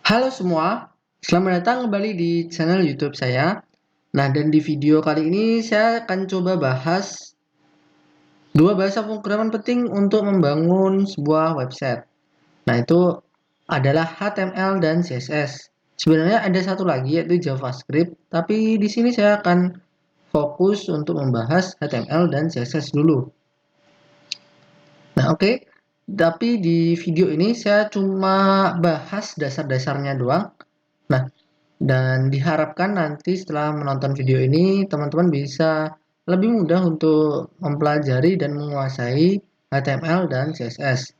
Halo semua, selamat datang kembali di channel YouTube saya. Nah, dan di video kali ini saya akan coba bahas dua bahasa pemrograman penting untuk membangun sebuah website. Nah, itu adalah HTML dan CSS. Sebenarnya ada satu lagi yaitu JavaScript, tapi di sini saya akan fokus untuk membahas HTML dan CSS dulu. Nah, oke. Tapi di video ini saya cuma bahas dasar-dasarnya doang. Nah, dan diharapkan nanti setelah menonton video ini, teman-teman bisa lebih mudah untuk mempelajari dan menguasai HTML dan CSS.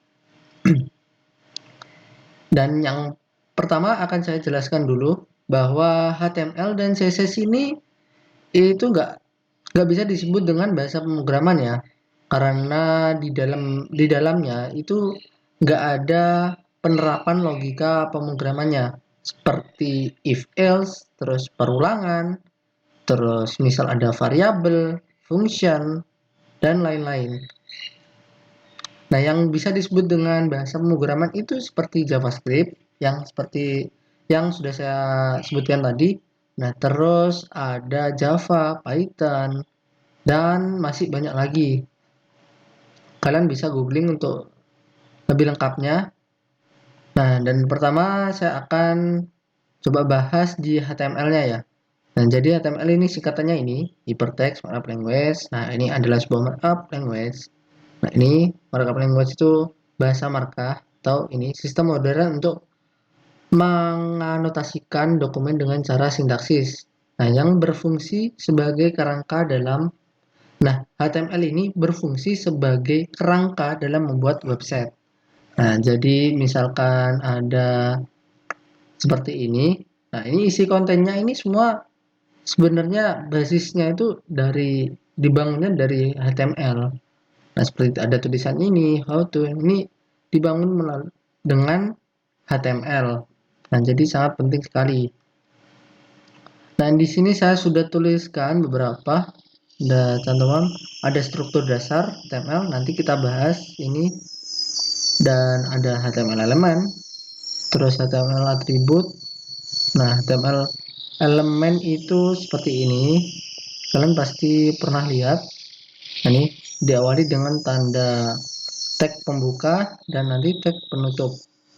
Dan yang pertama akan saya jelaskan dulu bahwa HTML dan CSS ini itu nggak bisa disebut dengan bahasa pemrograman ya, karena di dalamnya itu nggak ada penerapan logika pemrogramannya seperti if else, terus perulangan, terus misal ada variabel, function, dan lain-lain. Nah, yang bisa disebut dengan bahasa pemrograman itu seperti JavaScript, yang sudah saya sebutkan tadi. Nah, terus ada Java, Python, dan masih banyak lagi. Kalian bisa googling untuk lebih lengkapnya. Nah, dan pertama saya akan coba bahas di HTML-nya ya. Nah, jadi HTML ini singkatannya ini, Hypertext Markup Language. Nah, ini adalah sebuah markup language. Nah, ini markup language itu bahasa markah atau ini sistem modern untuk menganotasikan dokumen dengan cara sintaksis. Nah, yang berfungsi sebagai kerangka dalam HTML ini berfungsi sebagai kerangka dalam membuat website. Nah, jadi misalkan ada seperti ini. Nah, ini isi kontennya ini semua sebenarnya basisnya itu dibangunnya dari HTML. Nah, seperti ada tulisan ini, how to, ini dibangun dengan HTML. Nah, jadi sangat penting sekali. Nah, di sini saya sudah tuliskan beberapa. Teman-teman, ada struktur dasar HTML, nanti kita bahas ini. Dan ada HTML elemen, terus HTML atribut. Nah, HTML elemen itu seperti ini. Kalian pasti pernah lihat. Nah, ini diawali dengan tanda tag pembuka dan nanti tag penutup.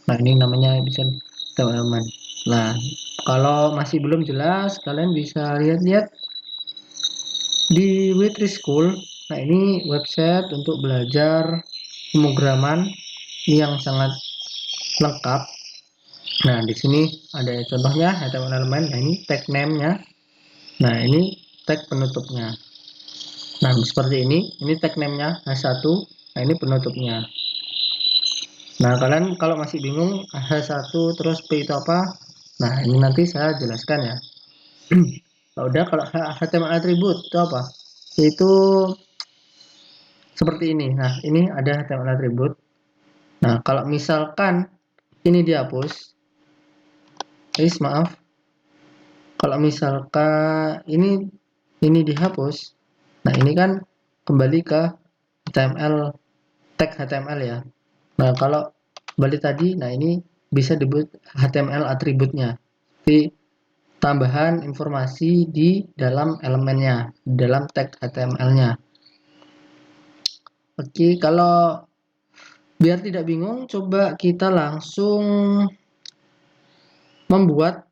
Nah, ini namanya bisa HTML elemen. Nah, kalau masih belum jelas, kalian bisa lihat-lihat di Witri School. Nah, ini website untuk belajar pemrograman yang sangat lengkap. Nah, di sini ada contohnya HTML elemen. Nah, ini tag name-nya. Nah, ini tag penutupnya. Nah, seperti ini tag name-nya H1. Nah, ini penutupnya. Nah, kalian kalau masih bingung H1 terus P itu apa? Nah, ini nanti saya jelaskan ya. Kalau HTML atribut itu apa? Itu seperti ini. Nah, ini ada HTML atribut. Nah, kalau misalkan ini dihapus, guys, maaf. Kalau misalkan ini dihapus, nah ini kan kembali ke HTML, tag HTML ya. Nah, kalau kembali tadi, nah ini bisa disebut HTML atributnya. Jadi tambahan informasi di dalam elemennya, di dalam tag HTML-nya. Oke, kalau biar tidak bingung, coba kita langsung membuat.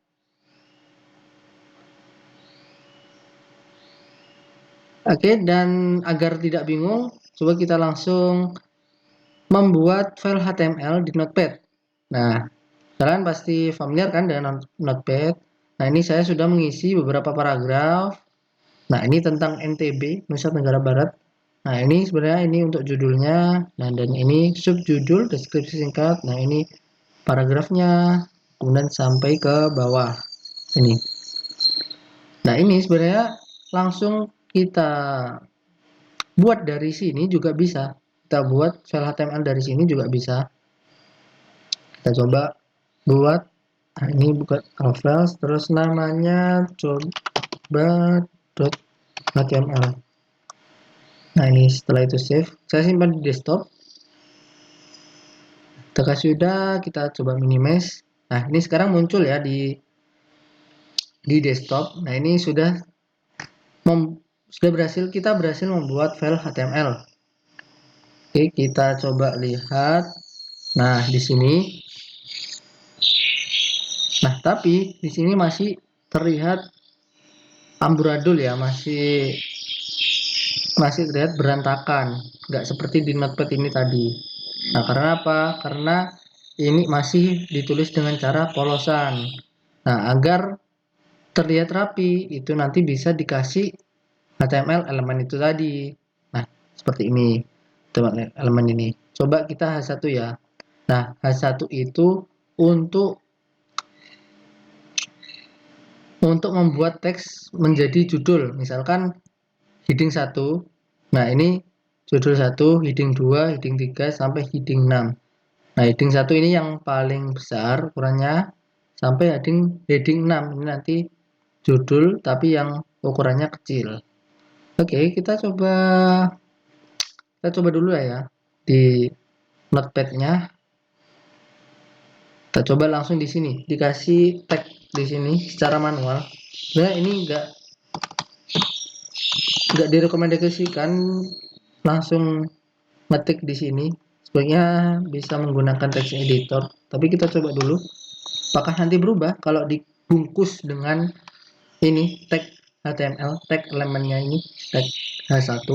Oke, dan agar tidak bingung, coba kita langsung membuat file HTML di Notepad. Nah, kalian pasti familiar kan dengan Notepad. Nah, ini saya sudah mengisi beberapa paragraf. Nah, ini tentang NTB, Nusa Tenggara Barat. Nah, ini sebenarnya ini untuk judulnya. Nah, dan ini subjudul, deskripsi singkat. Nah, ini paragrafnya. Kemudian sampai ke bawah. Ini. Nah, ini sebenarnya langsung kita buat dari sini juga bisa. Kita buat file HTML dari sini juga bisa. Kita coba buat. Nah, ini buka files terus namanya coba.html. Nah, ini setelah itu save, saya simpan di desktop. Kita sudah, kita coba minimize. Nah, ini sekarang muncul ya di desktop. Nah, ini kita berhasil membuat file HTML. Oke, kita coba lihat. Nah, di sini. Nah, tapi di sini masih terlihat amburadul ya, masih terlihat berantakan, nggak seperti di Notepad ini tadi. Nah, karena apa? Karena ini masih ditulis dengan cara polosan. Nah, agar terlihat rapi, itu nanti bisa dikasih HTML elemen itu tadi. Nah, seperti ini, teman elemen ini. Coba kita H1 ya. Nah, H1 itu untuk membuat teks menjadi judul. Misalkan heading 1. Nah, ini judul 1, heading 2, heading 3 sampai heading 6. Nah, heading 1 ini yang paling besar ukurannya sampai heading 6. Ini nanti judul tapi yang ukurannya kecil. Oke, kita coba dulu ya di Notepad-nya. Kita coba langsung di sini, dikasih tag di sini secara manual. Nah, ini nggak direkomendasikan langsung ngetik di sini. Sebaiknya bisa menggunakan text editor. Tapi kita coba dulu. Apakah nanti berubah kalau dibungkus dengan ini tag HTML, tag elemennya ini, tag H1.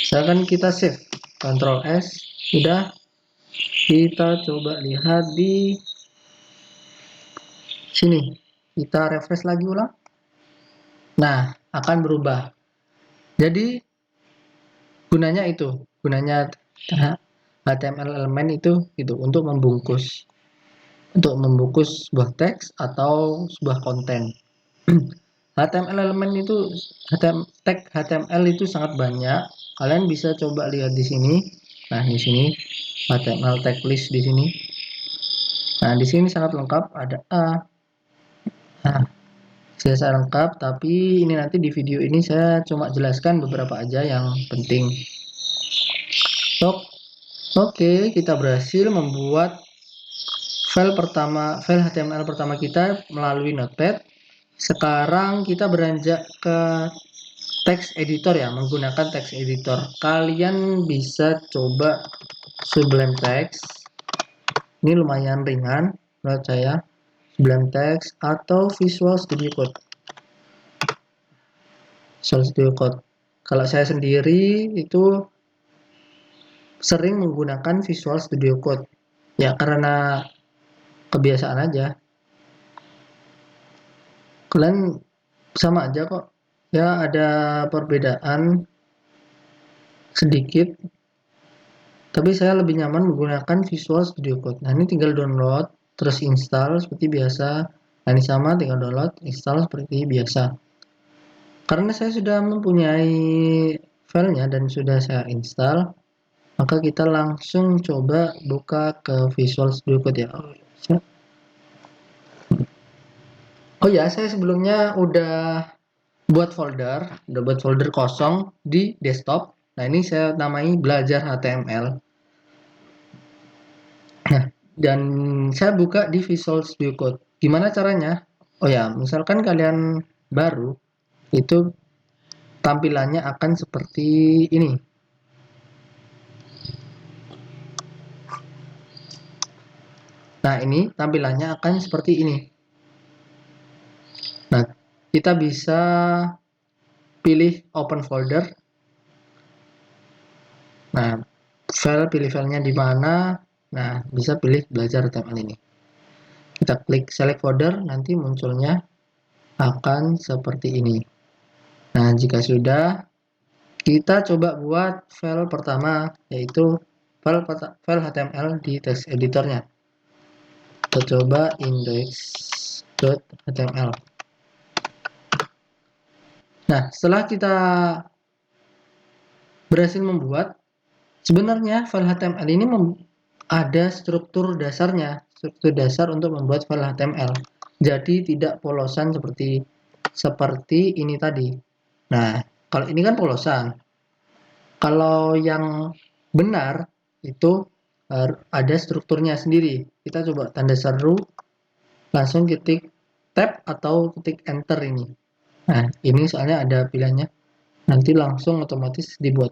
Misalkan kita save, Ctrl S, sudah. Kita coba lihat di sini. Kita refresh lagi ulang. Nah, akan berubah. Jadi gunanya HTML elemen itu untuk membungkus sebuah teks atau sebuah konten. HTML elemen itu tag HTML itu sangat banyak. Kalian bisa coba lihat di sini. Nah, di sini HTML tag list di sini. Nah, di sini sangat lengkap, ada A. Nah, saya lengkap, tapi ini nanti di video ini saya cuma jelaskan beberapa aja yang penting. Oke, kita berhasil membuat file HTML pertama kita melalui Notepad. Sekarang kita beranjak ke text editor ya, menggunakan text editor. Kalian bisa coba Sublime Text. Ini lumayan ringan menurut saya. Sublime Text atau Visual Studio Code. Kalau saya sendiri itu sering menggunakan Visual Studio Code. Ya, karena kebiasaan aja. Kalian sama aja kok. Ya, ada perbedaan sedikit. Tapi saya lebih nyaman menggunakan Visual Studio Code. Nah, ini tinggal download, terus install seperti biasa. Nah, ini sama, tinggal download, install seperti biasa. Karena saya sudah mempunyai filenya dan sudah saya install, maka kita langsung coba buka ke Visual Studio Code ya. Oh ya, saya sebelumnya udah buat folder kosong di desktop. Nah, ini saya namai belajar HTML. Nah, dan saya buka di Visual Studio Code. Gimana caranya? Oh ya, misalkan kalian baru, itu tampilannya akan seperti ini. Nah, ini tampilannya akan seperti ini. Nah, kita bisa pilih open folder. Nah, pilih filenya di mana. Nah, bisa pilih belajar HTML ini. Kita klik select folder, nanti munculnya akan seperti ini. Nah, jika sudah, kita coba buat file pertama, yaitu file HTML di text editornya. Kita coba index.html. Nah, setelah kita berhasil membuat, sebenarnya file HTML ini ada struktur dasarnya, struktur dasar untuk membuat file HTML. Jadi tidak polosan seperti ini tadi. Nah, kalau ini kan polosan. Kalau yang benar itu ada strukturnya sendiri. Kita coba tanda seru. langsung ketik tab atau ketik enter ini. Nah, ini soalnya ada pilihannya. Nanti langsung otomatis dibuat.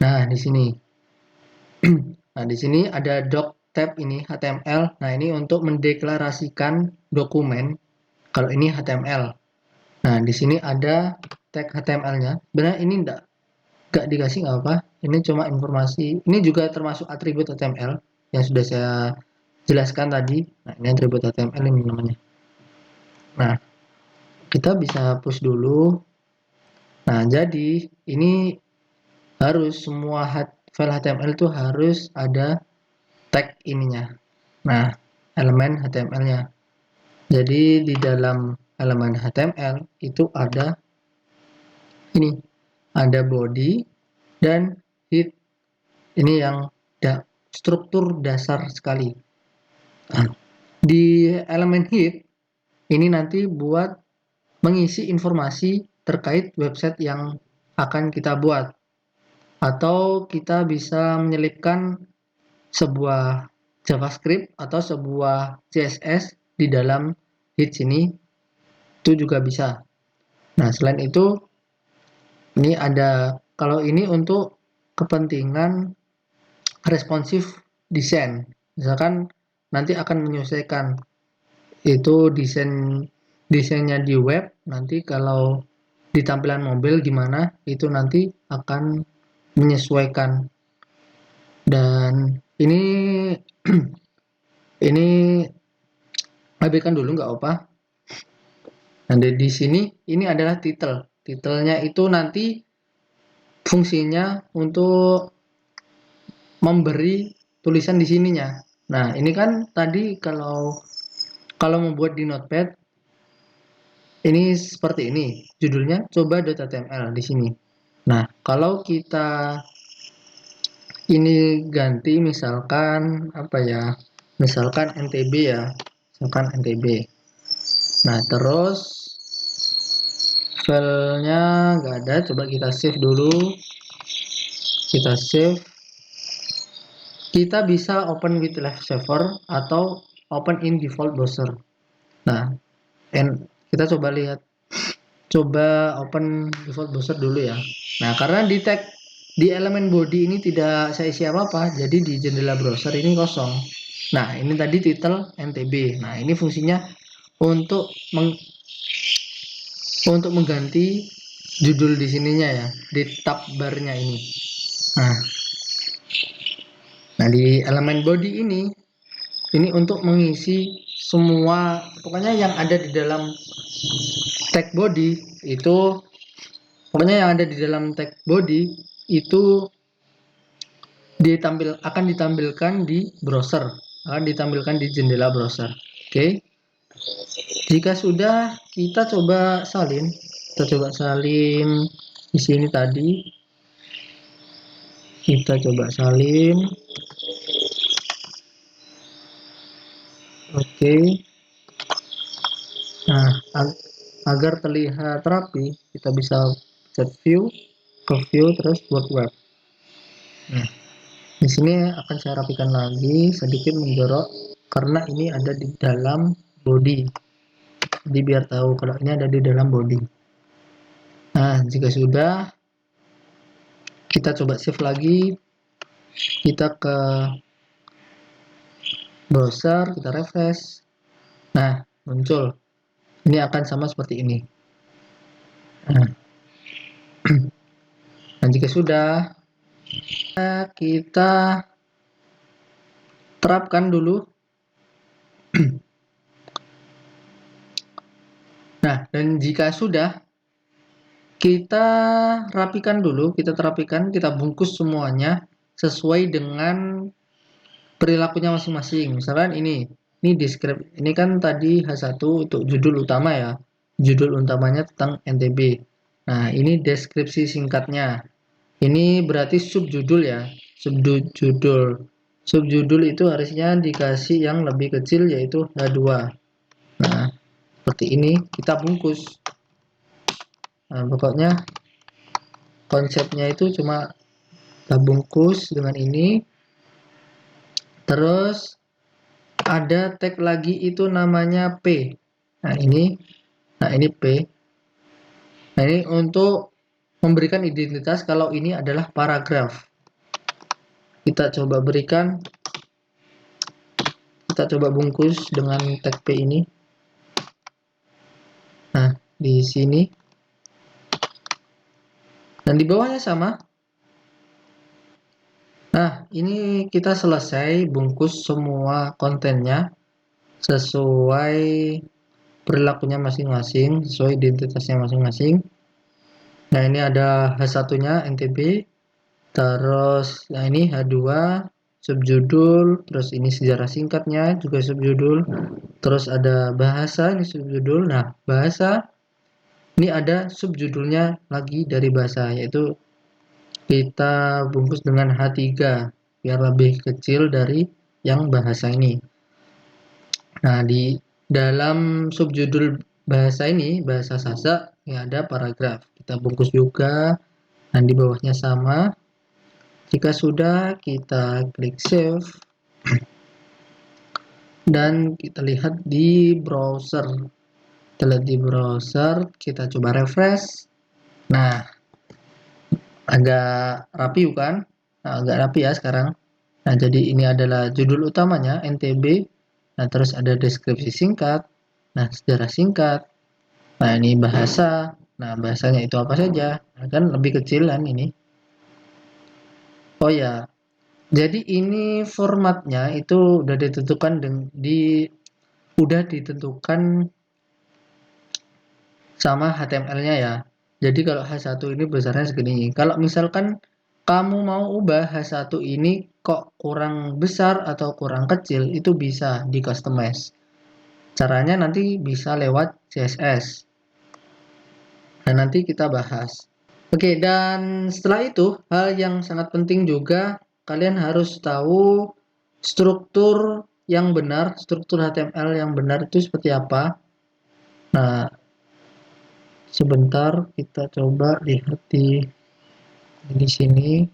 Nah, di sini. Nah, di sini ada doc tab ini HTML. Nah, ini untuk mendeklarasikan dokumen. Kalau ini HTML. Nah, di sini ada tag HTML-nya. Sebenarnya ini nggak dikasih nggak apa. Ini cuma informasi. Ini juga termasuk atribut HTML yang sudah saya jelaskan tadi. Nah, ini atribut HTML ini namanya. Nah, kita bisa push dulu. Nah, jadi ini harus semua file HTML itu harus ada tag ininya. Nah, elemen HTML-nya. Jadi di dalam elemen HTML itu ada ini, ada body dan head. Ini yang struktur dasar sekali. Nah, di elemen head ini nanti buat mengisi informasi terkait website yang akan kita buat. Atau kita bisa menyelipkan sebuah JavaScript atau sebuah CSS di dalam head sini, itu juga bisa. Nah, selain itu ini ada, kalau ini untuk kepentingan responsif desain. Misalkan nanti akan menyesuaikan itu desainnya di web, nanti kalau di tampilan mobile gimana, itu nanti akan menyesuaikan. Dan ini ini abaikan dulu nggak apa. Nah, di sini ini adalah title. Titelnya itu nanti fungsinya untuk memberi tulisan di sininya. Nah, ini kan tadi kalau membuat di Notepad ini seperti ini. Judulnya coba.html di sini. Nah, kalau kita ini ganti misalkan apa ya? Misalkan NTB ya. Misalkan NTB. Nah, terus filenya nggak ada, coba kita save dulu. Kita save. Kita bisa open with live server atau open in default browser. Nah, kita coba lihat. Coba open default browser dulu ya. Nah, karena di tag di elemen body ini tidak saya isi apa-apa, jadi di jendela browser ini kosong. Nah, ini tadi title NTB. Nah, ini fungsinya untuk mengganti judul di sininya ya, di tab barnya ini. Nah, di elemen body ini untuk mengisi semua, pokoknya yang ada di dalam tag body itu, pokoknya yang ada di dalam tag body itu akan ditampilkan di browser, akan ditampilkan di jendela browser. Oke. Jika sudah, kita coba salin di sini tadi. Kita coba salin. Oke. Nah, agar terlihat rapi, kita bisa set view, ke view, terus buat web. Nah, di sini akan saya rapikan lagi, sedikit menjorok, karena ini ada di dalam body. Jadi biar tahu kalau ini ada di dalam body. Nah, jika sudah, kita coba save lagi. Kita ke browser, kita refresh. Nah, muncul. Ini akan sama seperti ini. Nah, nah jika sudah, kita terapkan dulu. Nah, dan jika sudah, kita rapikan dulu, kita bungkus semuanya sesuai dengan perilakunya masing-masing. Misalkan ini deskripsi, ini kan tadi H1 untuk judul utama ya. Judul utamanya tentang NTB. Nah, ini deskripsi singkatnya. Ini berarti subjudul ya. Subjudul. Subjudul itu harusnya dikasih yang lebih kecil yaitu H2. Nah, seperti ini kita bungkus. Nah, pokoknya konsepnya itu cuma kita bungkus dengan ini. Terus ada tag lagi itu namanya P. Nah, ini P. Nah, ini untuk memberikan identitas kalau ini adalah paragraf. Kita coba bungkus dengan tag P ini. Nah, di sini. Dan di bawahnya sama. Nah, ini kita selesai bungkus semua kontennya sesuai perilakunya masing-masing, sesuai identitasnya masing-masing. Nah, ini ada H1-nya NTB, terus nah ini H2 subjudul, terus ini sejarah singkatnya juga subjudul, terus ada bahasa ini subjudul. Nah, bahasa ini ada subjudulnya lagi dari bahasa, yaitu kita bungkus dengan H3 biar lebih kecil dari yang bahasa ini. Nah, di dalam subjudul bahasa ini, bahasa Sasak, ya ada paragraf. Kita bungkus juga, dan di bawahnya sama. Jika sudah, kita klik save. Dan kita lihat di browser. Kita lihat di browser, kita coba refresh. Nah, agak rapi bukan? Nah, agak rapi ya sekarang. Nah, jadi ini adalah judul utamanya, NTB. Nah, terus ada deskripsi singkat. Nah, sejarah singkat. Nah, ini bahasa. Nah, bahasanya itu apa saja? Nah, kan lebih kecil kan ini. Oh ya, jadi ini formatnya itu udah ditentukan sama HTML-nya ya. Jadi kalau H1 ini besarnya segini. Kalau misalkan kamu mau ubah H1 ini kok kurang besar atau kurang kecil, itu bisa di customize. Caranya nanti bisa lewat CSS. Dan nanti kita bahas. Oke, dan setelah itu, hal yang sangat penting juga, kalian harus tahu struktur yang benar, struktur HTML yang benar itu seperti apa. Nah, sebentar kita coba lihat di sini.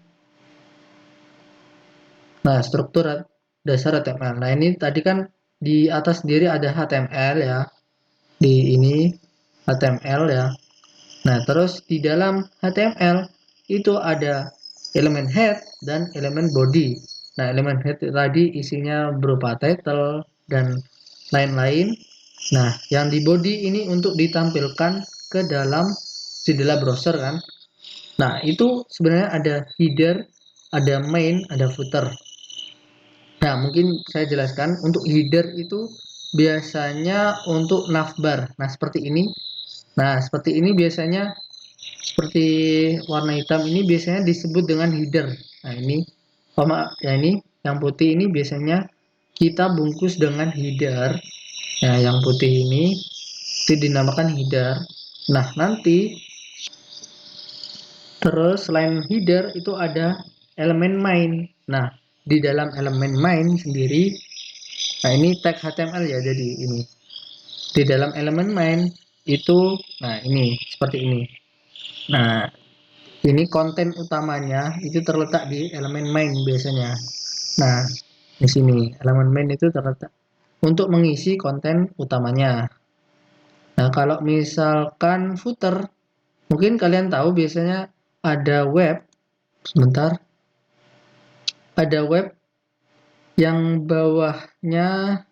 Nah, struktur dasar HTML. Nah, ini tadi kan di atas sendiri ada HTML ya. Di ini HTML ya. Nah, terus di dalam HTML itu ada elemen head dan elemen body. Nah, elemen head tadi isinya berupa title dan lain-lain. Nah, yang di body ini untuk ditampilkan ke dalam jendela browser kan. Nah, itu sebenarnya ada header, ada main, ada footer. Nah, mungkin saya jelaskan untuk header itu biasanya untuk navbar. Nah, seperti ini. Nah, seperti ini biasanya seperti warna hitam ini biasanya disebut dengan header. Nah, ini ya ini yang putih ini biasanya kita bungkus dengan header. Nah, yang putih ini itu dinamakan header. Nah, nanti terus selain header itu ada elemen main. Nah, di dalam elemen main sendiri, nah ini tag HTML ya, jadi ini. Di dalam elemen main itu, nah ini seperti ini. Nah, ini konten utamanya itu terletak di elemen main biasanya. Nah, di sini elemen main itu terletak untuk mengisi konten utamanya. Nah, kalau misalkan footer, mungkin kalian tahu biasanya ada web, sebentar, ada web yang bawahnya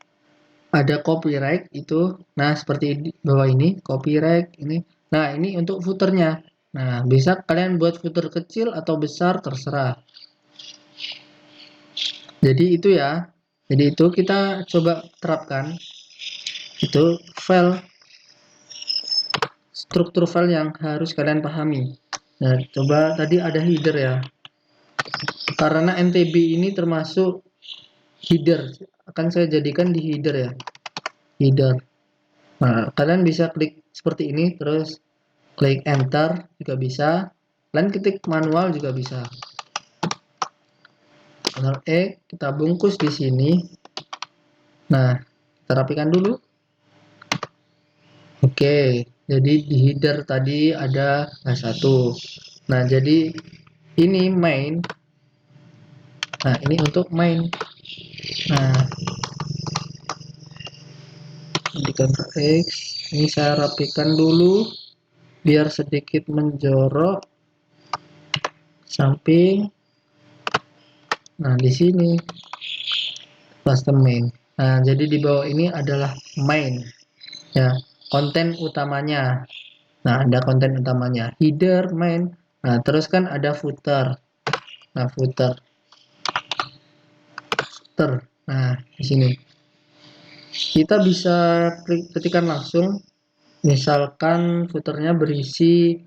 ada copyright itu. Nah, seperti di bawah ini, copyright ini. Nah, ini untuk footernya. Nah, bisa kalian buat footer kecil atau besar, terserah. Jadi itu ya. Jadi itu kita coba terapkan. Itu struktur file yang harus kalian pahami. Nah, coba tadi ada header ya. Karena NTB ini termasuk header, akan saya jadikan di header ya. Header. Nah, kalian bisa klik seperti ini, terus klik enter juga bisa. Kalian ketik manual juga bisa. Ctrl E, kita bungkus di sini. Nah, kita rapikan dulu. Oke, jadi di header tadi ada H1. Nah, jadi ini main. Nah, ini untuk main. Nah, Ketikkan X. Ini saya rapikan dulu biar sedikit menjorok samping. Nah, di sini custom main. Nah, jadi di bawah ini adalah main. Ya, konten utamanya. Nah, ada konten utamanya, header, main. Nah, terus kan ada footer. Nah, footer. Nah, di sini kita bisa ketikkan langsung. Misalkan footernya berisi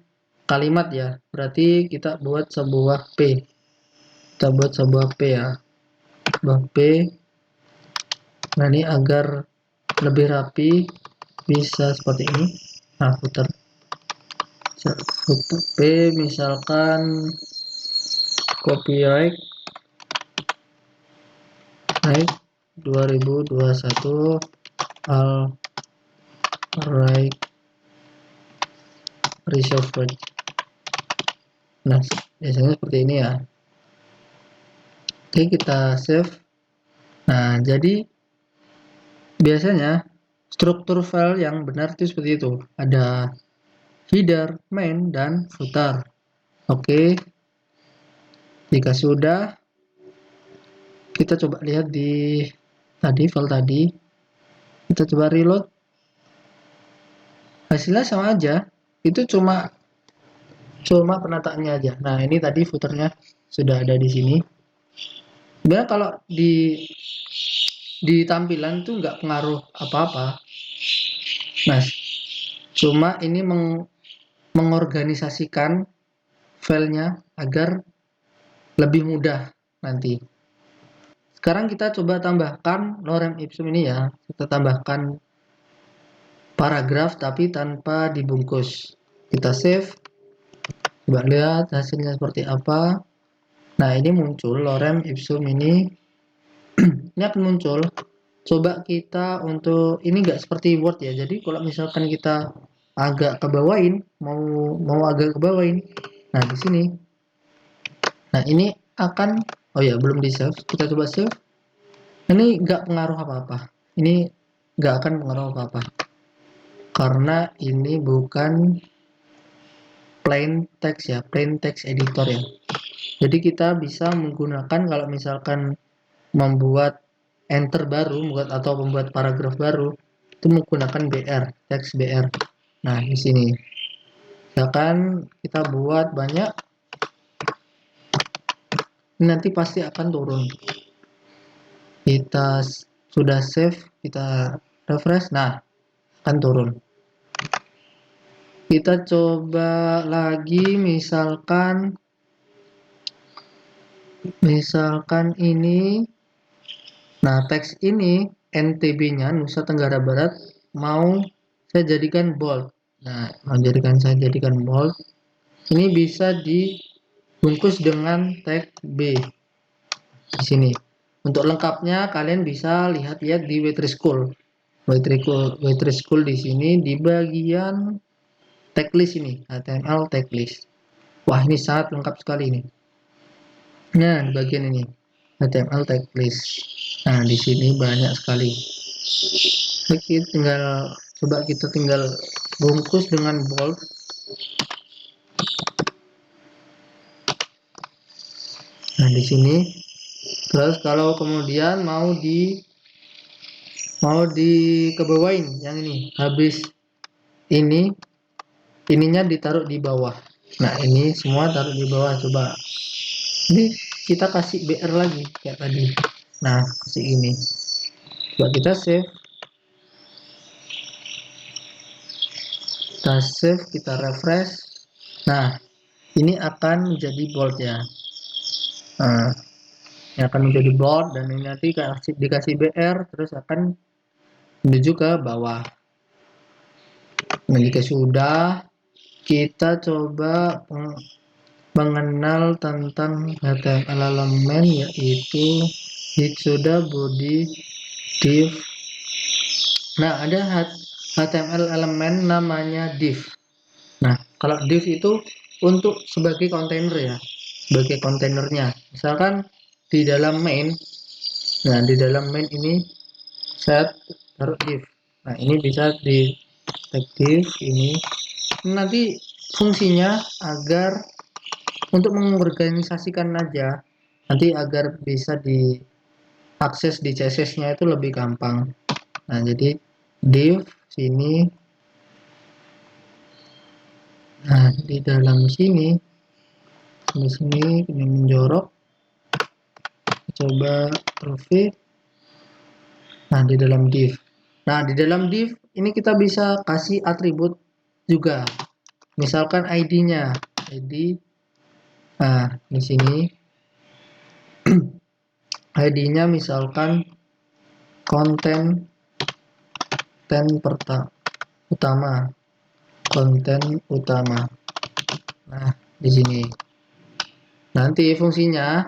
kalimat ya, berarti kita buat sebuah P. Kita buat sebuah P ya, sebuah P. Nah, ini agar lebih rapi bisa seperti ini. Nah, footer P misalkan copyright naik 2021 all right reserved. Nah, biasanya seperti ini ya. Oke, kita save. Nah, jadi biasanya struktur file yang benar itu seperti itu. Ada header, main, dan footer. Oke, jika sudah, kita coba lihat di file tadi. Kita coba reload. Hasilnya sama aja. Itu cuma penataannya aja. Nah, ini tadi footernya sudah ada di sini. Sebenarnya kalau di tampilan tuh nggak pengaruh apa-apa. Nah, cuma ini mengorganisasikan filenya agar lebih mudah nanti. Sekarang kita coba tambahkan lorem ipsum ini ya. Kita tambahkan paragraf tapi tanpa dibungkus. Kita save. Coba lihat hasilnya seperti apa. Nah, ini muncul lorem ipsum ini. Ini akan muncul. Coba kita untuk ini nggak seperti Word ya. Jadi kalau misalkan kita agak ke bawain, mau agak ke bawain. Nah, di sini. Nah, ini akan belum di save. Kita coba save. Ini nggak pengaruh apa-apa. Ini nggak akan pengaruh apa-apa. Karena ini bukan plain text ya, plain text editor ya. Jadi kita bisa menggunakan kalau misalkan membuat enter baru, membuat paragraf baru, itu menggunakan BR, teks BR. Nah, di sini. Misalkan kita buat banyak, ini nanti pasti akan turun. Kita sudah save, kita refresh, nah, akan turun. Kita coba lagi, misalkan ini. Nah, teks ini NTB-nya Nusa Tenggara Barat mau saya jadikan bold. Nah, saya jadikan bold. Ini bisa dibungkus dengan tag B di sini. Untuk lengkapnya kalian bisa lihat-lihat di Waitress School di sini di bagian tag list ini, HTML tag list. Wah, ini sangat lengkap sekali ini. Nah, di bagian ini HTML tag list. Nah, di sini banyak sekali. Oke, kita tinggal bungkus dengan bold. Nah, di sini. Terus kalau kemudian mau dikebawain yang ini, habis ininya ditaruh di bawah. Nah, ini semua taruh di bawah. Coba. Ini kita kasih BR lagi kayak tadi. Nah, kasih ini. Coba kita save. Kita refresh. Nah, ini akan menjadi bold ya. Nah, ini akan menjadi bold dan ini nanti dikasih BR terus akan menuju ke bawah. Nah, jika sudah, kita coba mengenal tentang HTML elemen, yaitu sudah body div. Nah, ada HTML elemen namanya div. Nah, kalau div itu untuk sebagai kontainer ya, sebagai kontainernya. Misalkan di dalam main, nah di dalam main ini saya taruh div. Nah, ini bisa di tag div ini. Nanti fungsinya agar untuk mengorganisasikan aja, nanti agar bisa diakses di CSS-nya itu lebih gampang. Nah, jadi div sini. Nah, di dalam sini, di sini ini menjorok. Coba profit. Nah, di dalam div. Nah, di dalam div ini kita bisa kasih atribut juga. Misalkan ID-nya. ID. Nah, di sini ID-nya misalkan konten utama. Konten utama. Nah, di sini. Nanti fungsinya,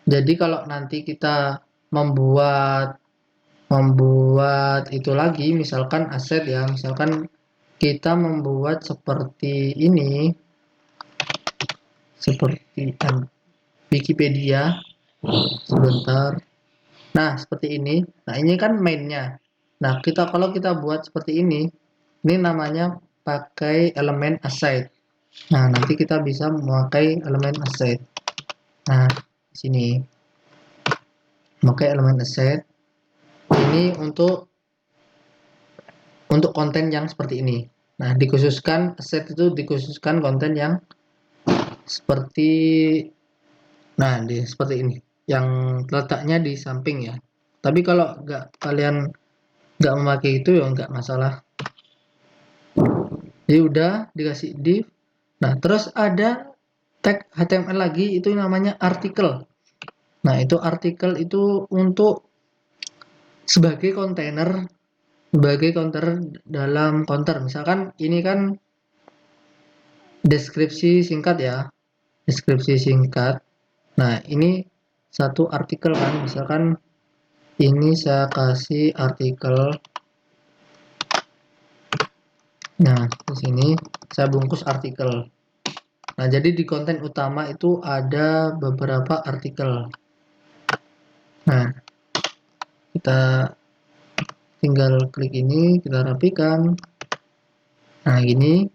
jadi kalau nanti kita membuat itu lagi, misalkan aset ya, misalkan kita membuat seperti ini, seperti Wikipedia, sebentar. Nah, seperti ini. Nah, ini kan mainnya. Nah, kalau kita buat seperti ini namanya pakai elemen aside. Nah, nanti kita bisa memakai elemen aside. Nah, di sini memakai elemen aside. Ini untuk konten yang seperti ini. Nah, dikhususkan asset itu dikhususkan konten yang seperti seperti ini, yang letaknya di samping ya. Tapi kalau kalian nggak memakai itu ya nggak masalah. Jadi udah dikasih div. Nah, terus ada tag HTML lagi, itu namanya artikel. Nah, itu artikel itu untuk sebagai kontainer dalam konter. Misalkan ini kan deskripsi singkat ya, deskripsi singkat. Nah, ini satu artikel kan, misalkan ini saya kasih artikel. Nah, di sini saya bungkus artikel. Nah, jadi di konten utama itu ada beberapa artikel. Nah, kita tinggal klik ini, kita rapikan. Nah, ini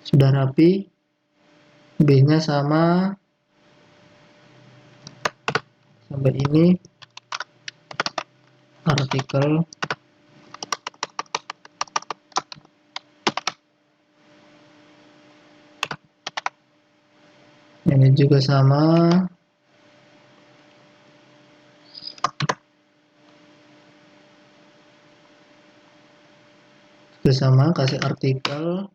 sudah rapi. B-nya sama sampai ini artikel. Ini juga sama. Juga sama, kasih artikel.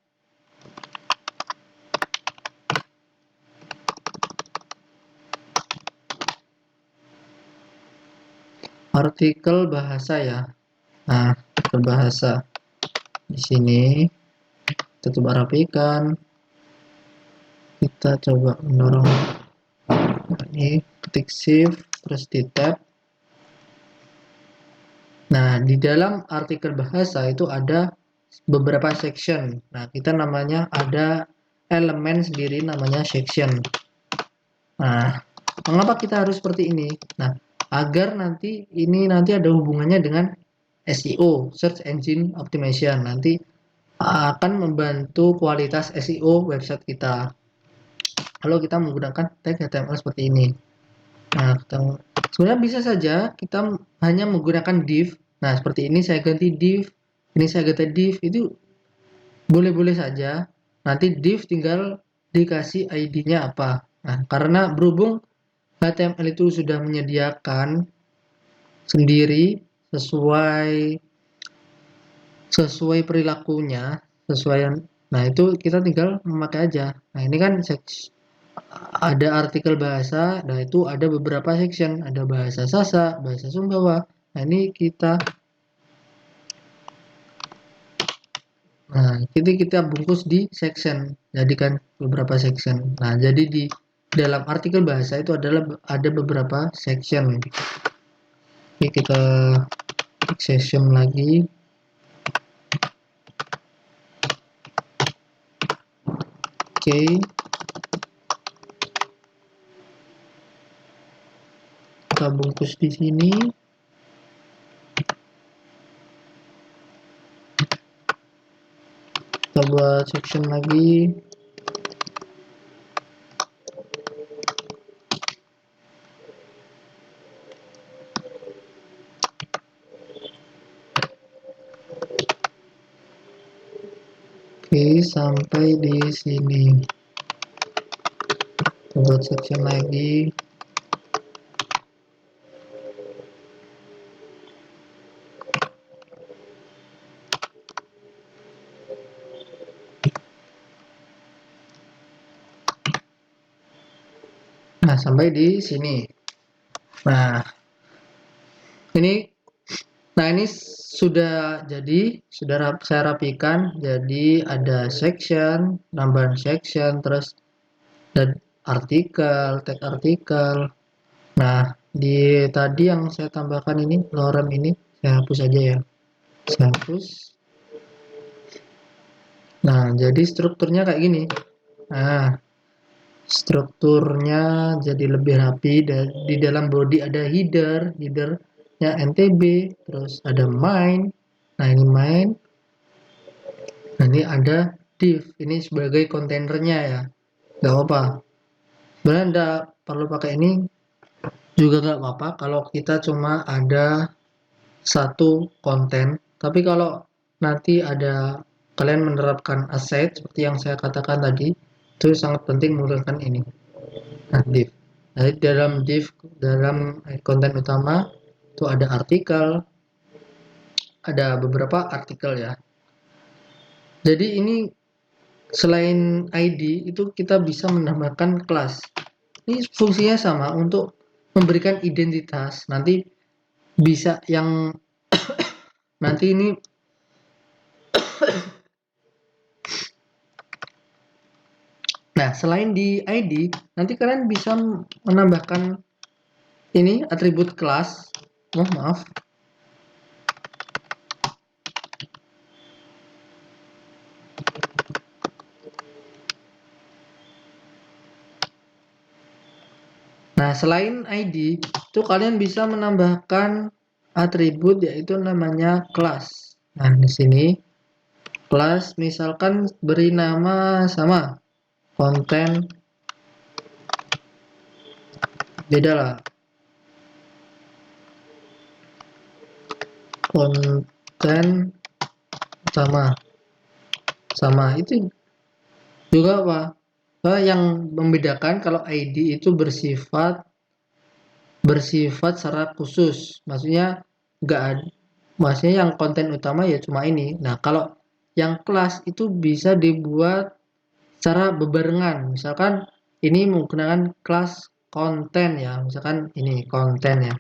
Artikel bahasa ya. Nah, artikel bahasa. Di sini kita coba rapikan. Kita coba mendorong ini, ketik shift terus di tab. Nah, di dalam artikel bahasa itu ada beberapa section. Nah, kita namanya ada elemen sendiri namanya section. Nah, mengapa kita harus seperti ini? Nah, agar nanti ada hubungannya dengan SEO, Search Engine Optimization. Nanti akan membantu kualitas SEO website kita. Kalau kita menggunakan tag HTML seperti ini. Nah, sebenarnya bisa saja kita hanya menggunakan div. Nah, seperti ini saya ganti div, ini saya ganti div, itu boleh-boleh saja. Nanti div tinggal dikasih ID-nya apa. Nah, karena berhubung HTML itu sudah menyediakan sendiri sesuai perilakunya, nah itu kita tinggal memakai aja. Nah, ini kan ada artikel bahasa, nah itu ada beberapa section, ada bahasa Sasak, bahasa Sumbawa. Nah, ini kita bungkus di section, jadikan beberapa section. Nah, jadi di dalam artikel bahasa itu ada beberapa section. Oke, kita section lagi. Oke. Kita bungkus di sini. Kita buat section lagi. Oke, sampai di sini. Kita buat section lagi. Nah, sampai di sini. Nah, ini sudah jadi, saya rapikan. Jadi ada section, nambahan section, terus dan artikel, tag artikel. Nah, di tadi yang saya tambahkan ini, lorem ini, saya hapus aja ya. Saya hapus. Nah, jadi strukturnya kayak gini. Nah, strukturnya jadi lebih rapi. Dan di dalam body ada headernya NTB, terus ada main. Nah, ini main. Nah, ini ada div. Ini sebagai kontainernya ya. Gak apa-apa. Sebenarnya nggak perlu pakai ini juga nggak apa-apa kalau kita cuma ada satu konten. Tapi kalau nanti ada kalian menerapkan asset seperti yang saya katakan tadi, itu sangat penting menggunakan ini. Nah, div. Nah, dalam konten utama itu ada artikel, ada beberapa artikel ya. Jadi ini selain ID itu kita bisa menambahkan kelas. Ini fungsinya sama untuk memberikan identitas. Nanti bisa yang nanti ini nah, selain di ID, nanti kalian bisa menambahkan ini atribut kelas. Oh, maaf. Nah, selain ID, itu kalian bisa menambahkan atribut yaitu namanya kelas. Nah, di sini kelas misalkan beri nama sama konten, beda lah, konten sama itu juga apa? Yang membedakan kalau ID itu bersifat secara khusus, maksudnya maksudnya yang konten utama ya cuma ini. Nah, kalau yang kelas itu bisa dibuat secara bebarengan. Misalkan ini menggunakan kelas konten ya, misalkan ini konten ya,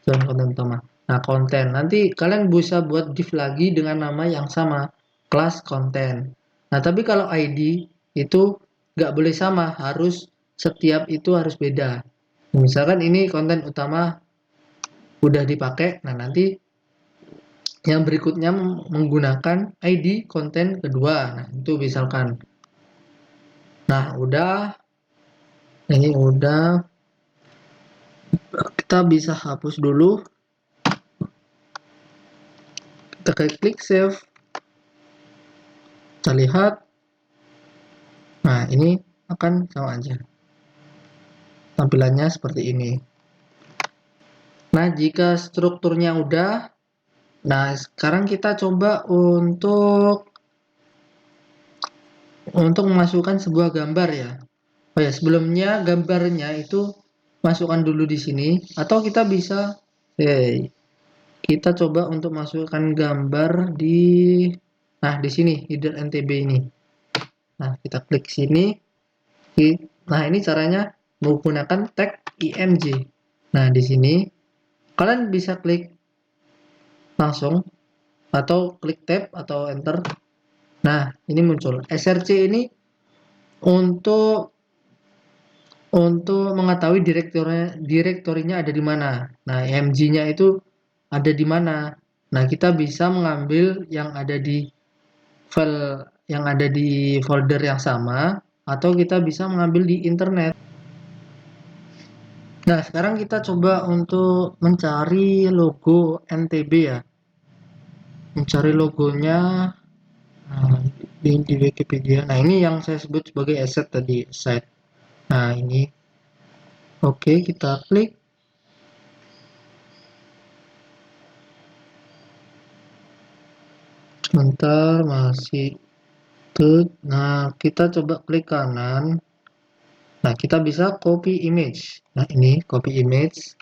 contoh konten utama. Nah, konten nanti kalian bisa buat div lagi dengan nama yang sama, kelas konten. Nah, tapi kalau ID itu nggak boleh sama, setiap itu harus beda. Misalkan ini konten utama udah dipakai, nah nanti yang berikutnya menggunakan ID konten kedua. Nah, itu misalkan. Nah, ini udah. Kita bisa hapus dulu. Kita klik save. Kita lihat. Nah, ini akan sama aja. Tampilannya seperti ini. Nah, jika strukturnya udah, nah sekarang kita coba untuk memasukkan sebuah gambar ya. Oh ya, sebelumnya gambarnya itu masukkan dulu di sini, atau kita bisa kita coba untuk masukkan gambar nah di sini header NTB ini. Nah, kita klik sini. Nah, ini caranya menggunakan tag img. Nah, di sini kalian bisa klik langsung atau klik tab atau enter. Nah, ini muncul src ini untuk mengetahui direktorinya ada di mana. Nah, img-nya itu ada di mana. Nah, kita bisa mengambil yang ada di file yang ada di folder yang sama, atau kita bisa mengambil di internet. Nah, sekarang kita coba untuk mencari logo NTB ya. Mencari logonya. Nah, di Wikipedia. Nah, ini yang saya sebut sebagai asset tadi, site. Nah, ini oke, kita klik. Sebentar, masih tuh. Nah, kita coba klik kanan. Nah, kita bisa copy image. Nah, ini copy image.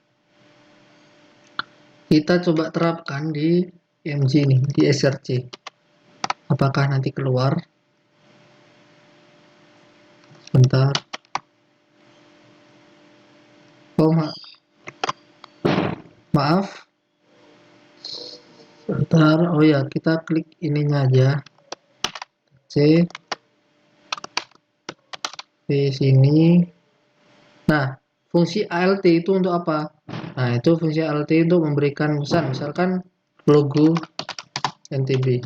Kita coba terapkan di IMG ini, di SRC. Apakah nanti keluar? Sebentar. Oh, maaf. Sebentar. Oh ya, kita klik ininya aja. C. Di sini. Nah, fungsi ALT itu untuk apa? Nah, itu fungsi ALT untuk memberikan pesan. Misalkan logo NTB.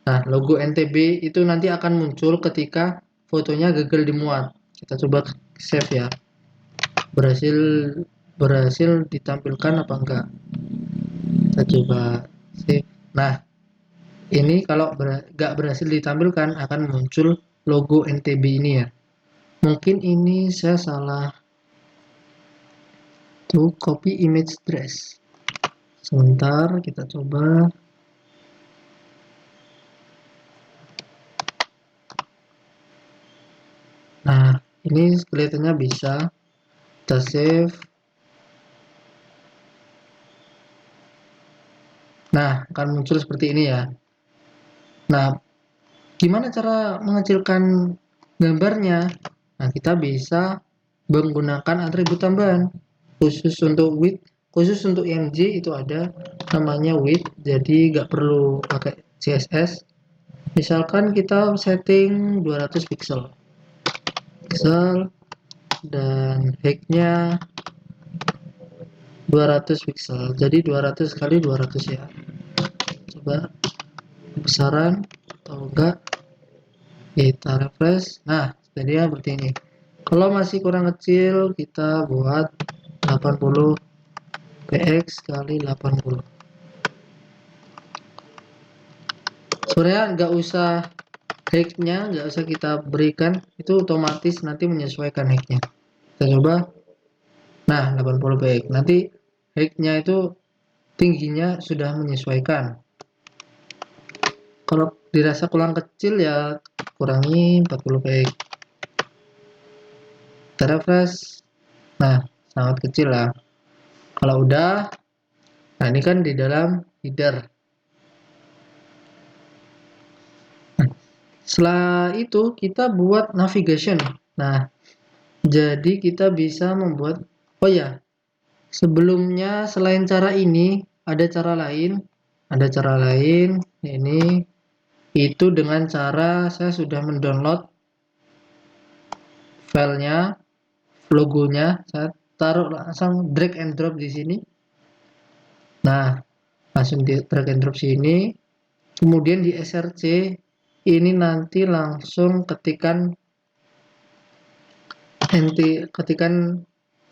Nah, logo NTB itu nanti akan muncul ketika fotonya gagal dimuat. Kita coba save ya. Berhasil berhasil ditampilkan apa enggak? Kita coba save. Nah, ini kalau enggak berhasil ditampilkan akan muncul logo NTB ini ya. Mungkin ini saya salah tuh copy image address. Sebentar, kita coba. Nah, ini kelihatannya bisa. Kita save. Nah, akan muncul seperti ini ya. Nah, gimana cara mengecilkan gambarnya? Nah, kita bisa menggunakan atribut tambahan. Khusus untuk width, khusus untuk IMG itu ada namanya width, jadi nggak perlu pakai CSS. Misalkan kita setting 200 pixel. Dan height-nya 200 pixel. Jadi 200 kali 200 ya. Coba besaran atau enggak, kita refresh. Nah, jadi seperti ini. Kalau masih kurang kecil, kita buat 80 px kali 80. Sebenarnya nggak usah height-nya, nggak usah kita berikan, itu otomatis nanti menyesuaikan height-nya. Kita coba. Nah, 80 px. Nanti height-nya itu tingginya sudah menyesuaikan. Kalau dirasa kurang kecil ya kurangi 40 px. Kita refresh. Nah, sangat kecil lah. Kalau udah, nah ini kan di dalam header. Setelah itu kita buat navigation. Nah, jadi kita bisa membuat, oh ya, sebelumnya selain cara ini ada cara lain. Ada cara lain ini itu dengan cara saya sudah mendownload filenya, logonya, saya taruh langsung drag and drop di sini. Nah, langsung di drag and drop sini. Kemudian di SRC ini nanti langsung ketikan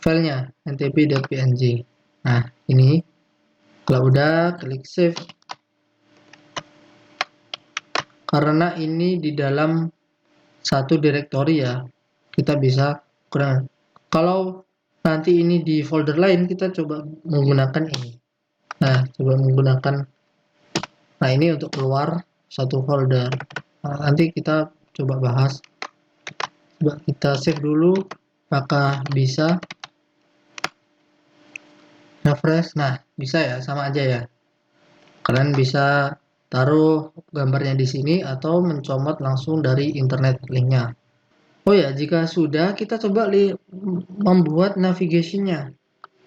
filenya ntb.png. Nah, ini kalau udah klik save. Karena ini di dalam satu direktori ya, kita bisa kurang. Kalau nanti ini di folder lain, kita coba menggunakan ini. Nah, coba menggunakan. Nah, ini untuk keluar satu folder. Nah, nanti kita coba bahas. Coba kita save dulu. Apakah bisa? Refresh. Nah, bisa ya, sama aja ya. Kalian bisa taruh gambarnya di sini atau mencomot langsung dari internet linknya. Oh ya, jika sudah, kita coba membuat navigation-nya.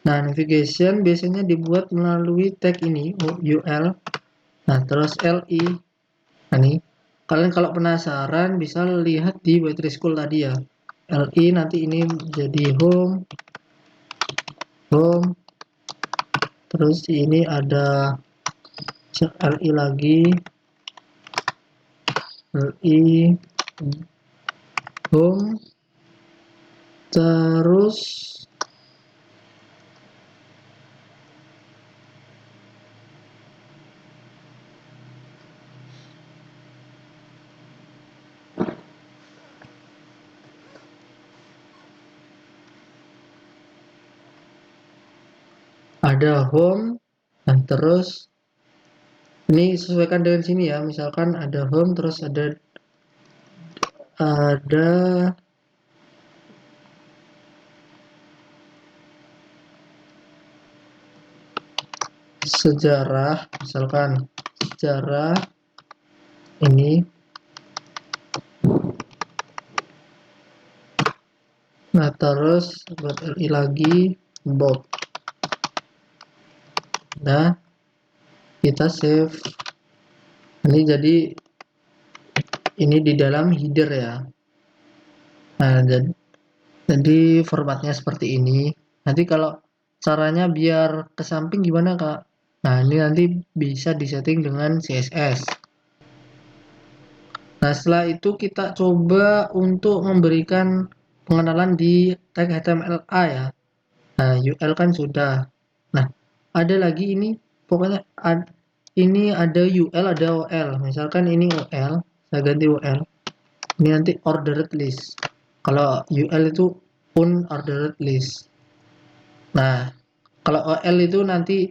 Nah, navigation biasanya dibuat melalui tag ini, UL. Nah, terus LI. Nah, ini. Kalian kalau penasaran bisa lihat di White School tadi ya. LI nanti ini jadi home. Home. Terus ini ada LI lagi. LI. Home. Terus ada home, nah terus ini sesuaikan dengan sini ya, misalkan ada home terus ada sejarah, misalkan sejarah ini. Nah terus buat li lagi bold. Nah kita save. Ini jadi ini di dalam header ya. Nah jadi formatnya seperti ini. Nanti kalau caranya biar ke samping gimana Kak? Nah ini nanti bisa disetting dengan CSS. Nah setelah itu kita coba untuk memberikan pengenalan di tag HTML ya. Nah UL kan sudah. Nah ada lagi ini, pokoknya ini ada UL ada OL. Misalkan ini OL, saya ganti OL. Ini nanti ordered list. Kalau UL itu unordered list. Nah, kalau OL itu nanti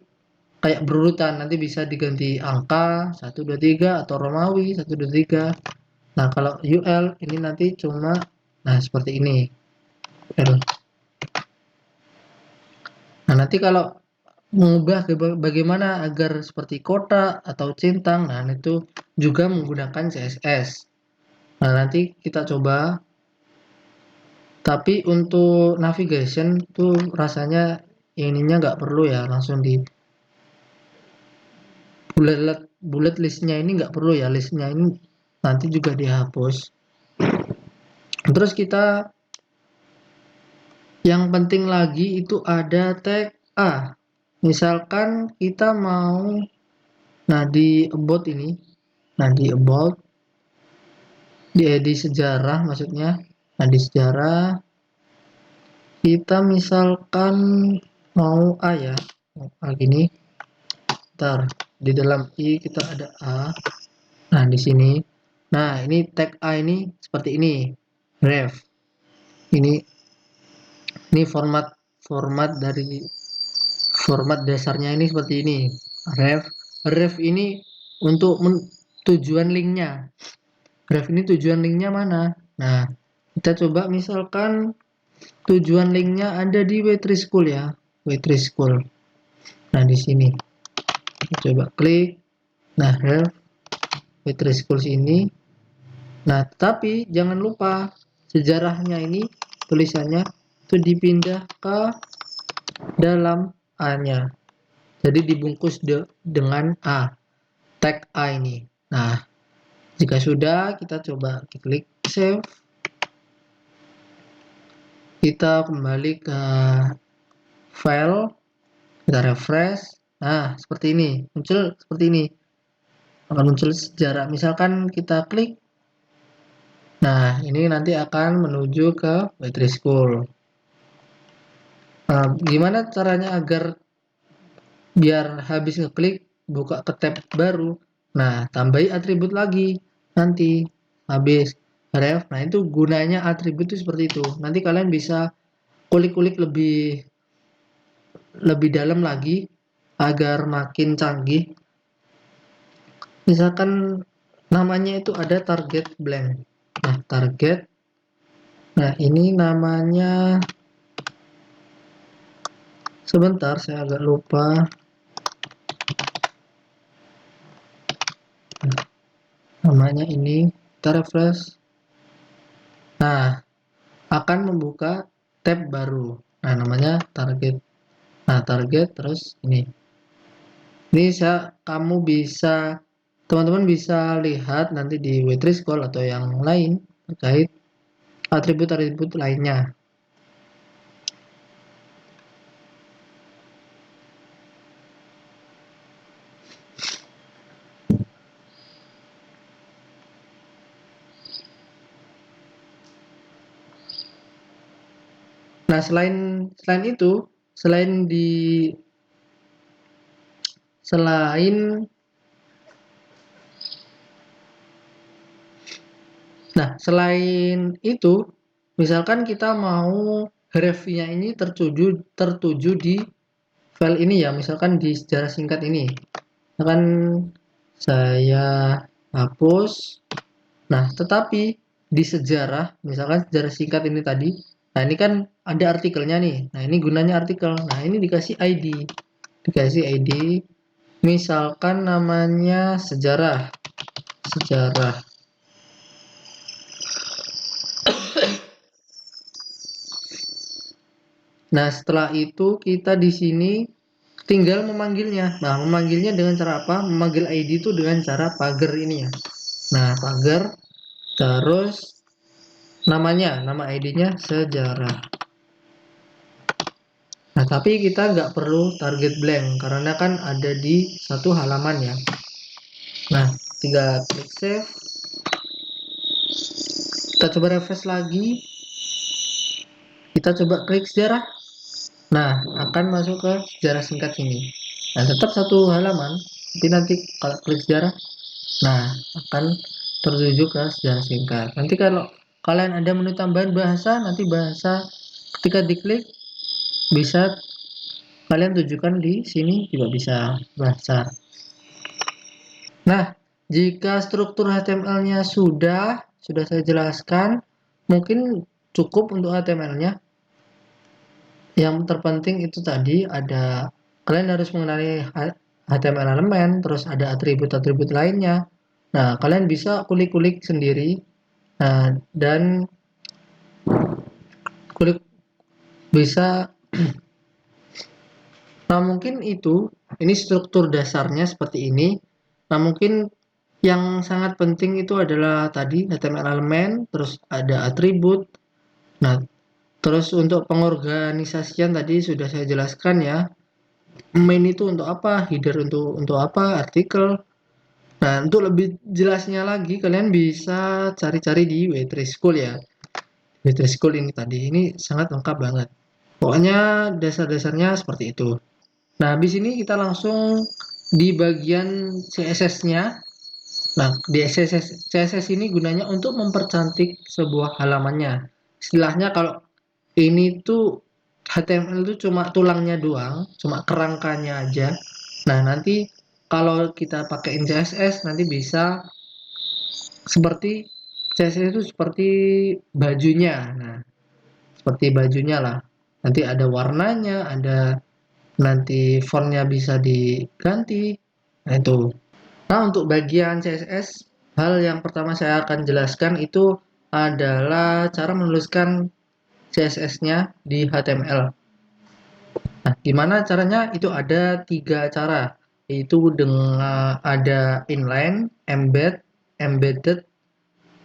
kayak berurutan, nanti bisa diganti angka 1 2 3 atau Romawi 1 2 3. Nah, kalau UL ini nanti cuma nah seperti ini. UL. Nah, nanti kalau mengubah bagaimana agar seperti kota atau centang, nah itu juga menggunakan CSS. Nah, nanti kita coba. Tapi untuk navigation tuh rasanya ininya nggak perlu ya, langsung di bullet listnya ini nggak perlu ya, listnya ini nanti juga dihapus. Terus kita yang penting lagi itu ada tag A. Misalkan kita mau, nah di about ini, nah di about di sejarah maksudnya, nah di sejarah kita misalkan mau A ya, mau A gini. Ntar di dalam i kita ada A. Nah, di sini. Nah, ini tag A ini seperti ini. Ref. Ini format dasarnya ini seperti ini. Ref ini untuk tujuan linknya. Ref ini tujuan linknya mana? Nah, kita coba misalkan tujuan linknya ada di W3 School ya. W3 School. Nah, di sini. Kita coba klik. Nah, ref W3 School sini. Nah, tapi jangan lupa sejarahnya ini tulisannya itu dipindah ke dalam A-nya. Jadi dibungkus dengan A, tag A ini. Nah, jika sudah, kita coba klik save. Kita kembali ke file, kita refresh. Nah, seperti ini, muncul seperti ini. Akan muncul sejarah. Misalkan kita klik. Nah, ini nanti akan menuju ke W3 School. Nah, gimana caranya agar biar habis ngeklik buka ke tab baru? Nah, tambahi atribut lagi nanti habis ref. Nah, itu gunanya atribut itu seperti itu. Nanti kalian bisa kulik-kulik lebih dalam lagi agar makin canggih. Misalkan namanya itu ada target blank. Nah, target. Nah, ini namanya sebentar, saya agak lupa. Namanya ini, kita refresh. Nah, akan membuka tab baru. Nah, namanya target. Nah, target terus ini. Ini teman-teman bisa lihat nanti di W3 School atau yang lain terkait atribut-atribut lainnya. Nah, selain itu, selain selain itu, misalkan kita mau ref-nya ini tertuju di file ini ya, misalkan di sejarah singkat ini, misalkan saya hapus. Nah, tetapi di sejarah, misalkan sejarah singkat ini tadi, nah ini kan ada artikelnya nih. Nah, ini gunanya artikel. Nah, ini dikasih ID. Dikasih ID, misalkan namanya sejarah. Sejarah. Nah, setelah itu kita di sini tinggal memanggilnya. Nah, memanggilnya dengan cara apa? Memanggil ID itu dengan cara pagar ini ya. Nah, pagar, terus namanya, nama ID-nya sejarah. Nah, tapi kita nggak perlu target blank karena kan ada di satu halaman ya. Nah, tinggal klik save. Kita coba refresh lagi. Kita coba klik sejarah. Nah, akan masuk ke sejarah singkat ini. Nah, tetap satu halaman, tapi nanti kalau klik sejarah, nah akan tertuju ke sejarah singkat. Nanti kalau kalian ada menu tambahan bahasa, nanti bahasa ketika diklik bisa kalian tujukan di sini juga bisa bahasa. Nah, jika struktur HTML-nya sudah saya jelaskan, mungkin cukup untuk HTML-nya. Yang terpenting itu tadi ada kalian harus mengenali HTML elemen, terus ada atribut-atribut lainnya. Nah, kalian bisa kulik-kulik sendiri. Nah, dan kulik bisa. Nah, mungkin ini struktur dasarnya seperti ini. Nah, mungkin yang sangat penting itu adalah tadi HTML elemen, terus ada atribut. Nah, terus untuk pengorganisasian tadi sudah saya jelaskan ya. Main itu untuk apa, header untuk apa, artikel. Nah, untuk lebih jelasnya lagi kalian bisa cari-cari di W3 School ya. W3 School ini tadi ini sangat lengkap banget. Pokoknya dasar-dasarnya seperti itu. Nah, habis ini kita langsung di bagian CSS-nya. Nah, di CSS ini gunanya untuk mempercantik sebuah halamannya. Istilahnya kalau ini tuh HTML itu cuma tulangnya doang, cuma kerangkanya aja. Nah, nanti kalau kita pakai CSS nanti bisa seperti CSS itu seperti bajunya. Nah, seperti bajunya lah. Nanti ada warnanya, ada nanti fontnya bisa diganti. Nah, itu. Nah, untuk bagian CSS, hal yang pertama saya akan jelaskan itu adalah cara menuliskan CSS-nya di HTML. Nah, gimana caranya? Itu ada 3 cara, yaitu dengan ada inline, embed, embedded,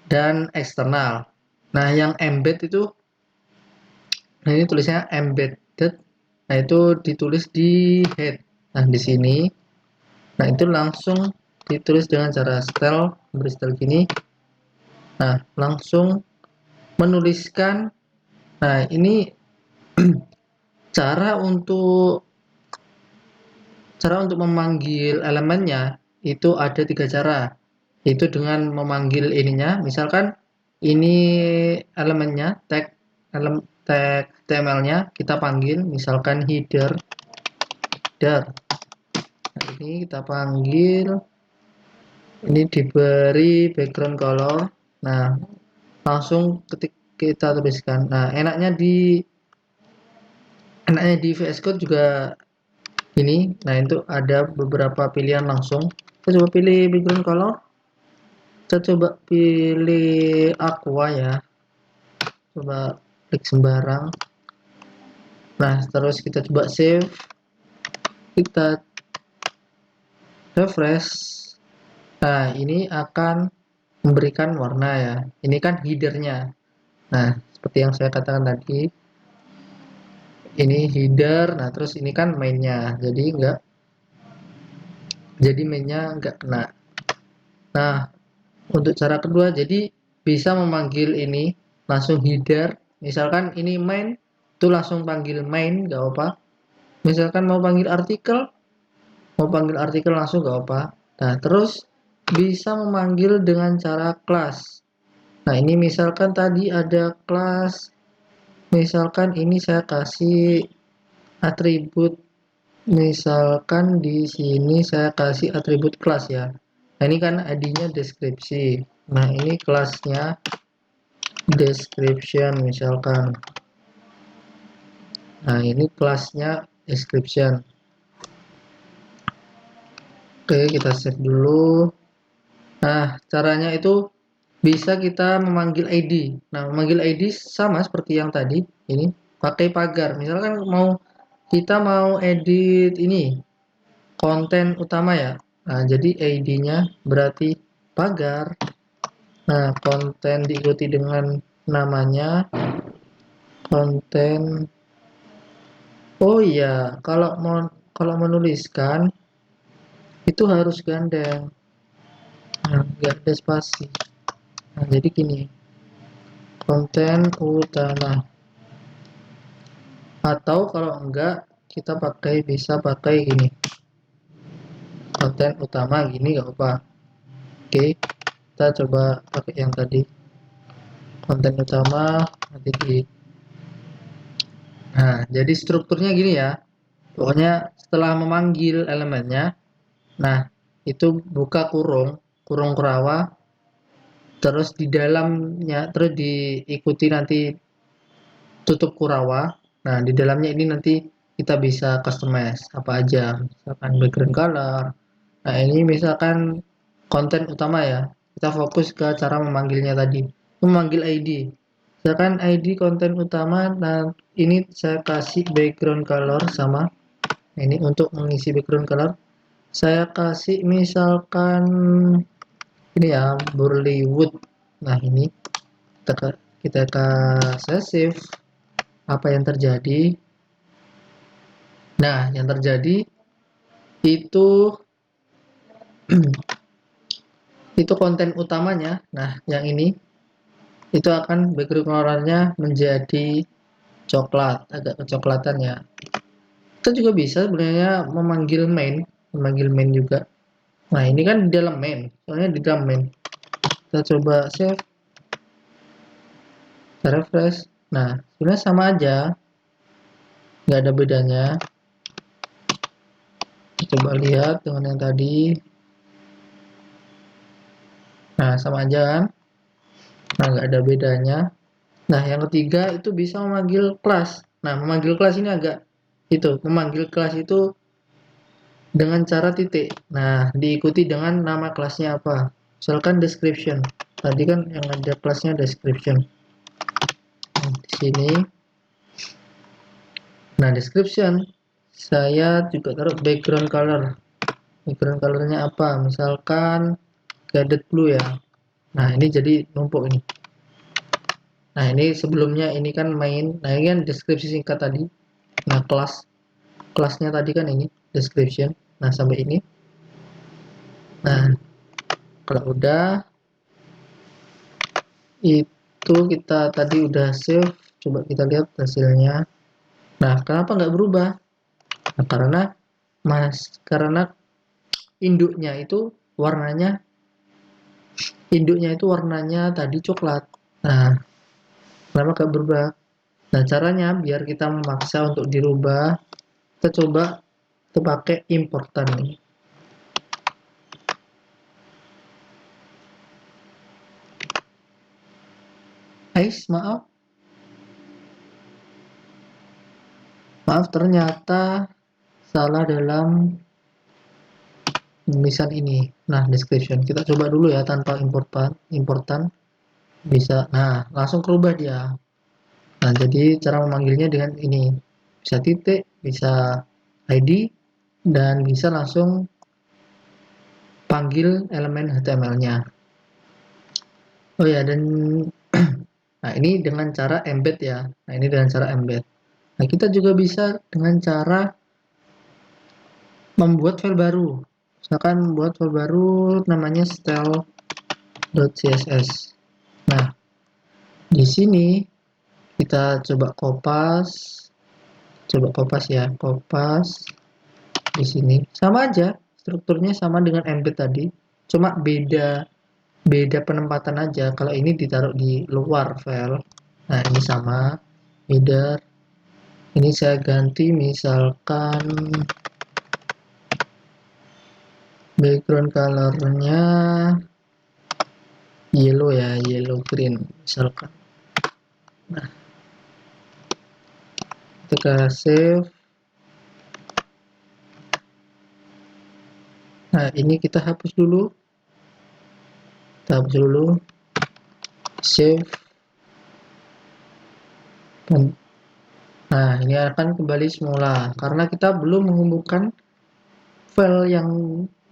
dan eksternal. Nah, yang embed itu, nah ini tulisnya embedded, nah itu ditulis di head. Nah, di sini, nah itu langsung ditulis dengan cara style, beri style gini. Nah, langsung menuliskan. Nah, ini cara untuk memanggil elemennya itu ada 3 cara. Itu dengan memanggil ininya, misalkan ini elemennya, tag HTML-nya kita panggil, misalkan header. Nah, ini kita panggil, ini diberi background color. Nah, langsung ketik kita tuliskan. Nah, enaknya di VS Code juga ini. Nah, itu ada beberapa pilihan langsung. Kita coba pilih background color. Kita coba pilih aqua ya. Coba klik sembarang. Nah, terus kita coba save. Kita refresh. Nah, ini akan memberikan warna ya. Ini kan headernya. Nah, seperti yang saya katakan tadi, ini header. Nah, terus ini kan mainnya. Jadi mainnya enggak kena. Nah, untuk cara kedua, jadi bisa memanggil ini langsung header. Misalkan ini main, itu langsung panggil main, nggak apa. Misalkan mau panggil artikel langsung nggak apa. Nah, terus bisa memanggil dengan cara class. Nah, ini misalkan tadi ada class, misalkan ini saya kasih atribut Misalkan di sini saya kasih atribut kelas ya. Nah, ini kan ID-nya deskripsi. Nah, ini kelasnya description misalkan. Nah, ini kelasnya description. Oke, kita save dulu. Nah, caranya itu bisa kita memanggil ID. Nah, memanggil ID sama seperti yang tadi. Ini pakai pagar. Misalkan kita mau edit ini konten utama ya. Nah, jadi ID-nya berarti pagar. Nah, konten diikuti dengan namanya konten. Oh iya, kalau menuliskan itu harus gandeng. Nah, nggak ada spasi. Nah, jadi gini, konten utama. Atau kalau enggak, kita bisa pakai gini. Konten utama gini nggak apa. Oke, kita coba pakai yang tadi. Konten utama nanti di. Nah, jadi strukturnya gini ya. Pokoknya setelah memanggil elemennya, nah itu buka kurung, kurung kurawa, terus di dalamnya terus diikuti nanti tutup kurawa. Nah, di dalamnya ini nanti kita bisa customize apa aja, misalkan background color. Nah, ini misalkan konten utama ya. Kita fokus ke cara memanggilnya tadi. Memanggil ID. Misalkan ID konten utama, nah ini saya kasih background color sama. Nah, ini untuk mengisi background color saya kasih misalkan ini ya Bollywood. Nah, ini kita saya save. Apa yang terjadi? Nah, yang terjadi itu itu konten utamanya. Nah, yang ini itu akan background colornya menjadi coklat, agak kecoklatan ya. Kita juga bisa sebenarnya memanggil main juga. Nah, ini kan di dalam main, soalnya di dalam main. Kita coba save, kita refresh. Nah, sebenarnya sama aja, nggak ada bedanya. Kita coba lihat dengan yang tadi. Nah, sama aja kan? Nah, nggak ada bedanya. Nah, yang ketiga itu bisa memanggil kelas. Nah, memanggil kelas ini memanggil kelas itu dengan cara titik. Nah, diikuti dengan nama kelasnya apa. Misalkan description. Tadi kan yang ada kelasnya description. Nah, di sini. Nah, description. Saya juga taruh background color. Background colornya apa? Misalkan shaded blue ya. Nah, ini jadi numpuk ini. Nah, ini sebelumnya ini kan main. Nah, ini kan deskripsi singkat tadi. Nah, kelasnya tadi kan ini description. Nah, sampai ini. Nah, kalau udah itu kita tadi udah save. Coba kita lihat hasilnya. Nah, kenapa nggak berubah? Nah, karena warnanya induknya itu warnanya tadi coklat. Nah, kenapa nggak berubah? Nah, caranya biar kita memaksa untuk dirubah, kita coba kita pakai importan nih. Maaf ternyata salah dalam tulisan ini. Nah, description kita coba dulu ya tanpa importan bisa. Nah, langsung berubah dia. Nah, jadi cara memanggilnya dengan ini, bisa titik, bisa ID, dan bisa langsung panggil elemen HTML-nya. Oh ya, dan nah ini dengan cara embed ya. Nah, ini dengan cara embed. Nah, kita juga bisa dengan cara membuat file baru. Misalkan membuat file baru namanya style.css. Nah, di sini kita coba kopas ya, kopas di sini. Sama aja, strukturnya sama dengan embed tadi, cuma beda penempatan aja. Kalau ini ditaruh di luar file. Nah, ini sama, header. Ini saya ganti misalkan background colornya yellow ya, yellow green misalkan. Nah, kita save. Nah, ini kita hapus dulu, save. Nah, ini akan kembali semula karena kita belum menghubungkan file yang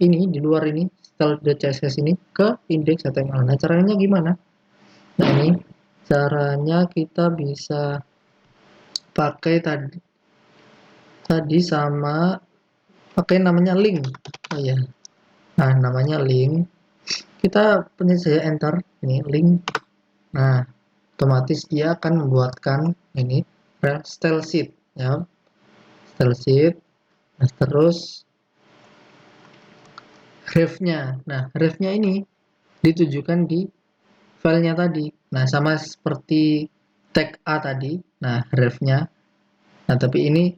ini di luar ini, style.css ini ke index.html. Nah, caranya gimana? Nah, ini caranya kita bisa pakai tadi sama pakai namanya link. Oh ya. Nah, namanya link. Kita pencet saja enter ini link. Nah, otomatis dia akan membuatkan ini style sheet ya. Style sheet. Nah, terus ref-nya. Nah, ref-nya ini ditujukan di filenya tadi. Nah, sama seperti tag A tadi. Nah, ref-nya. Nah, tapi ini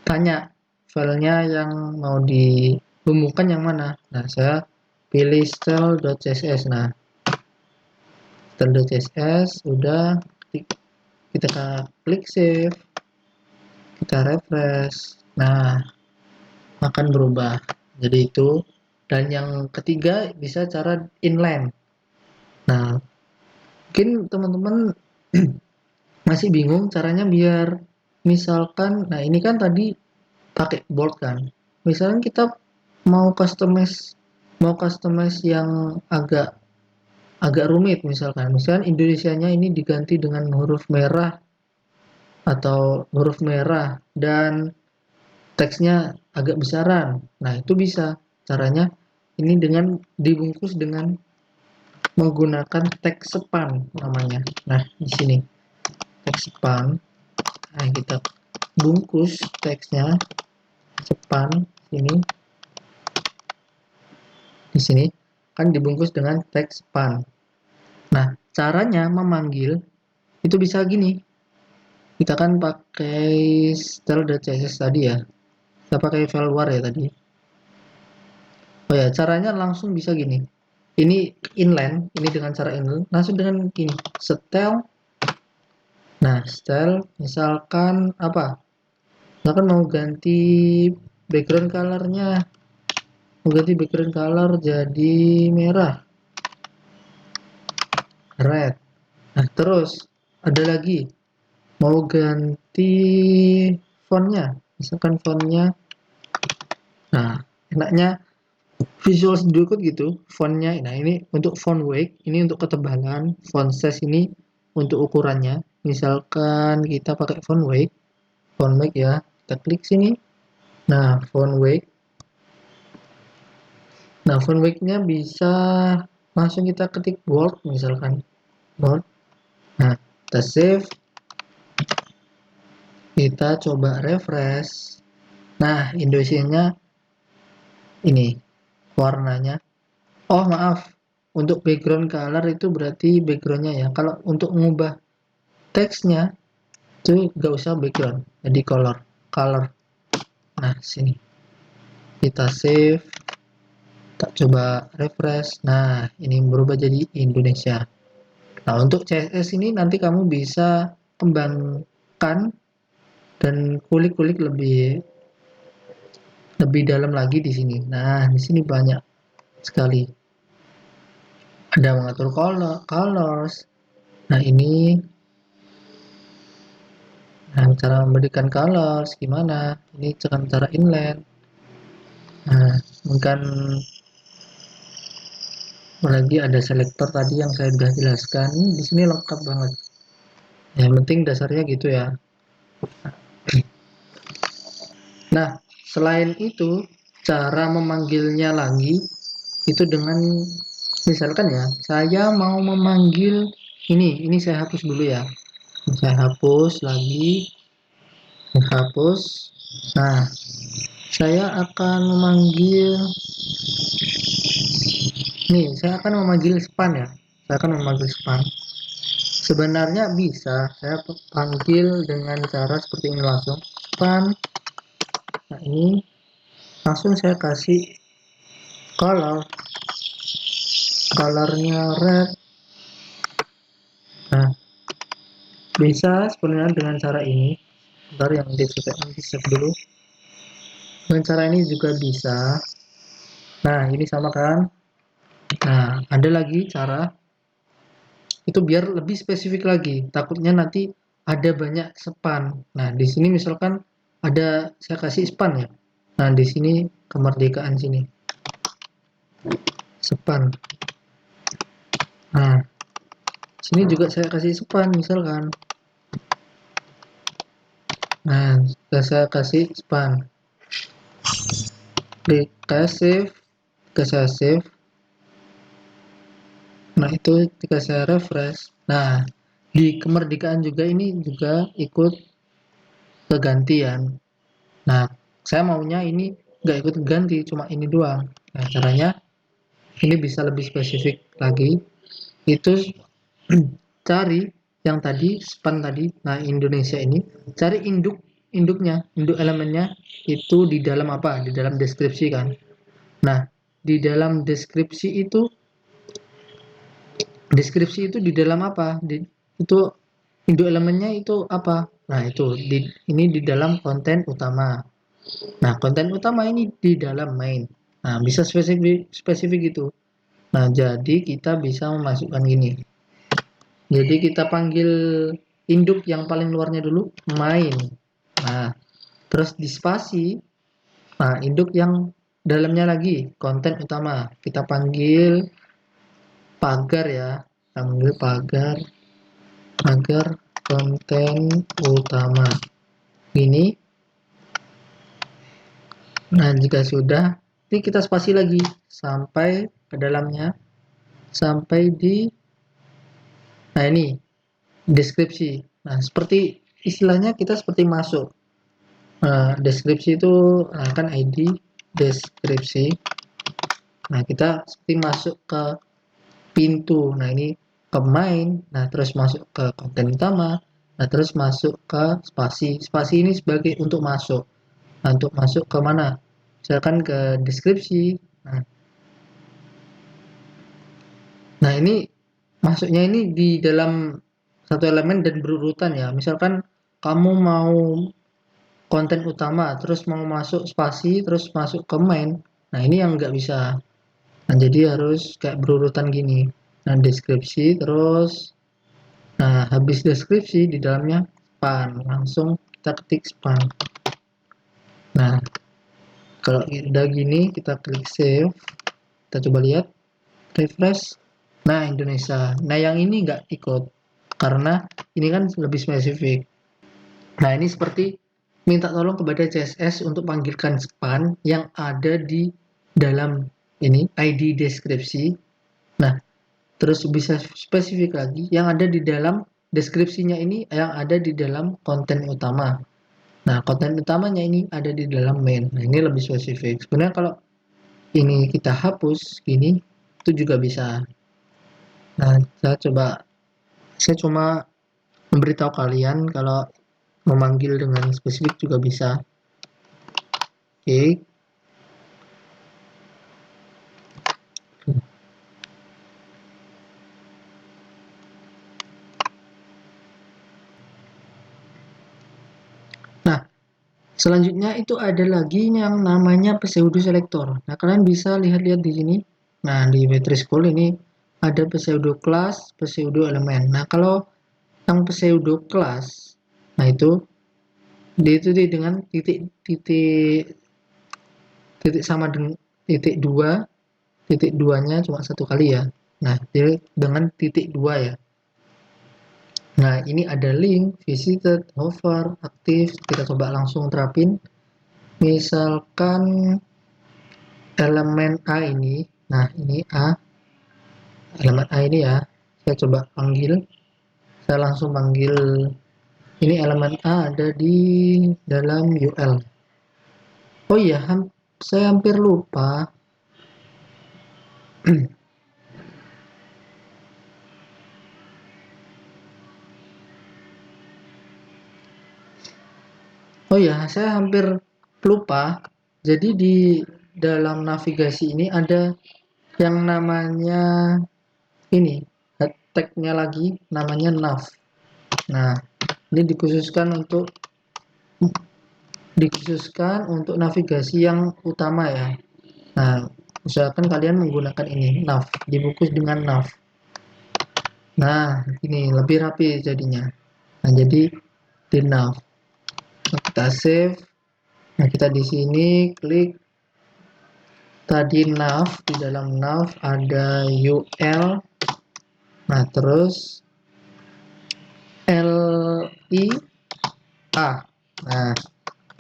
tanya filenya yang mau dibumbukan yang mana. Nah, saya pilih style.css. Nah, style.css udah, kita klik save, kita refresh. Nah, akan berubah jadi itu. Dan yang ketiga bisa cara inline. Nah, mungkin teman-teman masih bingung caranya biar misalkan, nah ini kan tadi pakai bold kan. Misalkan kita mau customize yang agak agak rumit, misalkan Indonesianya ini diganti dengan huruf merah atau huruf merah dan teksnya agak besaran. Nah, itu bisa caranya ini dengan dibungkus dengan menggunakan teks span namanya. Nah, di sini teks span. Nah, kita bungkus teksnya span ini. Di sini kan dibungkus dengan teks span. Nah, caranya memanggil itu bisa gini. Kita kan pakai style.css tadi ya. Kita pakai file war ya tadi. Oh ya, caranya langsung bisa gini. Ini inline, ini dengan cara inline, langsung dengan ini, style. Nah, style misalkan apa? Misalkan mau ganti background colornya, mau ganti background color jadi merah, red. Nah, terus ada lagi mau ganti fontnya, misalkan fontnya. Nah, enaknya Visual Studio Code gitu, fontnya. Nah, ini untuk font weight, ini untuk ketebalan, font size ini untuk ukurannya. Misalkan kita pakai font weight ya, kita klik sini. Nah, font weight. Nah, font weight-nya bisa langsung kita ketik bold, misalkan bold. Nah, kita save, kita coba refresh. Nah, Indonesianya ini warnanya. Oh, maaf. Untuk background color itu berarti backgroundnya ya. Kalau untuk mengubah teksnya itu nggak usah background, jadi color. Nah, sini kita save, kita coba refresh. Nah, ini berubah jadi Indonesia. Nah, untuk CSS ini nanti kamu bisa kembangkan dan kulik-kulik lebih dalam lagi di sini. Nah, di sini banyak sekali. Ada mengatur colors. Nah, ini cara memberikan colors gimana? Ini cara inline. Nah, mungkin lagi ada selektor tadi yang saya sudah jelaskan. Di sini lengkap banget. Yang penting dasarnya gitu ya. Nah, selain itu, cara memanggilnya lagi itu dengan misalkan ya, saya mau memanggil ini saya hapus dulu ya. Saya hapus lagi, hapus. Nah, saya akan memanggil saya akan memanggil span ya. Saya akan memanggil span. Sebenarnya bisa saya panggil dengan cara seperti ini langsung span. Nah, ini langsung saya kasih colornya red. Nah, bisa sebenarnya dengan cara ini. Bentar, yang di save dulu. Dengan cara ini juga bisa. Nah, ini sama kan. Nah, ada lagi cara itu biar lebih spesifik lagi. Takutnya nanti ada banyak span. Nah, di sini misalkan ada saya kasih span ya. Nah, di sini kemerdekaan sini. Span. Nah, sini juga saya kasih span misalkan. Nah, saya kasih span. Klik save, saya save. Nah, itu ketika saya refresh. Nah, di kemerdekaan juga ini juga ikut kegantian. Nah, saya maunya ini nggak ikut ganti, cuma ini doang. Nah, caranya ini bisa lebih spesifik lagi. Itu cari yang tadi, span tadi. Nah, Indonesia ini, cari induk elemennya itu di dalam apa? Di dalam deskripsi kan. Nah, di dalam deskripsi itu di dalam apa? Itu induk elemennya itu apa? Nah, itu ini di dalam konten utama. Nah, konten utama ini di dalam main. Nah, bisa spesifik itu. Nah, jadi kita bisa memasukkan gini. Jadi kita panggil induk yang paling luarnya dulu, main. Nah, terus di spasi. Nah, induk yang dalamnya lagi, konten utama. Kita panggil pagar ya. Kita panggil pagar konten utama. Ini. Nah, jika sudah, ini kita spasi lagi sampai ke dalamnya, sampai di, nah ini, deskripsi. Nah, seperti istilahnya kita seperti masuk. Nah, deskripsi itu kan ID deskripsi. Nah, kita seperti masuk ke pintu. Nah, ini ke main. Nah, terus masuk ke konten utama. Nah, terus masuk ke spasi. Spasi ini sebagai untuk masuk. Nah, untuk masuk ke mana? Misalkan ke deskripsi. Nah, ini masuknya ini di dalam satu elemen dan berurutan ya. Misalkan kamu mau konten utama, terus mau masuk spasi, terus masuk ke main. Nah, ini yang nggak bisa. Nah, jadi harus kayak berurutan gini. Nah, deskripsi, terus, nah, habis deskripsi di dalamnya span. Langsung kita ketik span. Nah, kalau udah gini, kita klik save. Kita coba lihat, refresh. Nah, Indonesia. Nah, yang ini nggak ikut. Karena ini kan lebih spesifik. Nah, ini seperti minta tolong kepada CSS untuk panggilkan span yang ada di dalam ini ID deskripsi. Nah, terus bisa spesifik lagi yang ada di dalam deskripsinya ini yang ada di dalam konten utama. Nah, konten utamanya ini ada di dalam main. Nah, ini lebih spesifik. Sebenarnya kalau ini kita hapus gini itu juga bisa. Nah, saya cuma memberitahu kalian kalau memanggil dengan spesifik juga bisa. Oke. Nah, selanjutnya itu ada lagi yang namanya pseudo selector. Nah, kalian bisa lihat-lihat di sini. Nah, di Matrix School ini ada pseudo class, pseudo elemen. Nah, kalau yang pseudo class, nah itu dengan titik sama dengan titik dua, titik duanya cuma satu kali ya. Nah, jadi dengan titik dua ya. Nah, ini ada link, visited, hover, aktif. Kita coba langsung terapin. Misalkan elemen A ini, nah ini A, elemen A ini ya, saya coba panggil, saya langsung panggil, ini elemen A ada di dalam UL. Oh iya, saya hampir lupa. Oh ya, saya hampir lupa. Jadi di dalam navigasi ini ada yang namanya ini, tagnya lagi namanya nav. Nah, ini dikhususkan untuk navigasi yang utama ya. Nah, usahakan kalian menggunakan ini, nav, dibungkus dengan nav. Nah, ini lebih rapi jadinya. Nah, jadi di nav. Nah, kita save. Nah, kita di sini klik tadi nav, di dalam nav ada UL. Nah, terus LIA. Nah,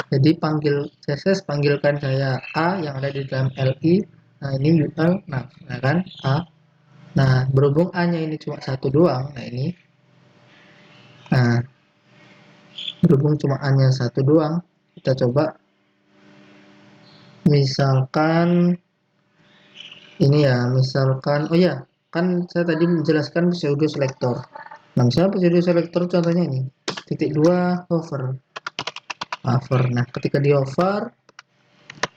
jadi panggil CSS, panggilkan saya A yang ada di dalam LI. Nah, ini UL. Nah kan A. Nah, berhubung A-nya ini cuma satu doang. Nah, ini. Nah, berhubung cuma A-nya satu doang, kita coba misalkan ini ya, misalkan oh ya, kan saya tadi menjelaskan pseudo selector. Nah, misalnya pseudo selector contohnya ini. Titik 2 hover. Nah, ketika di hover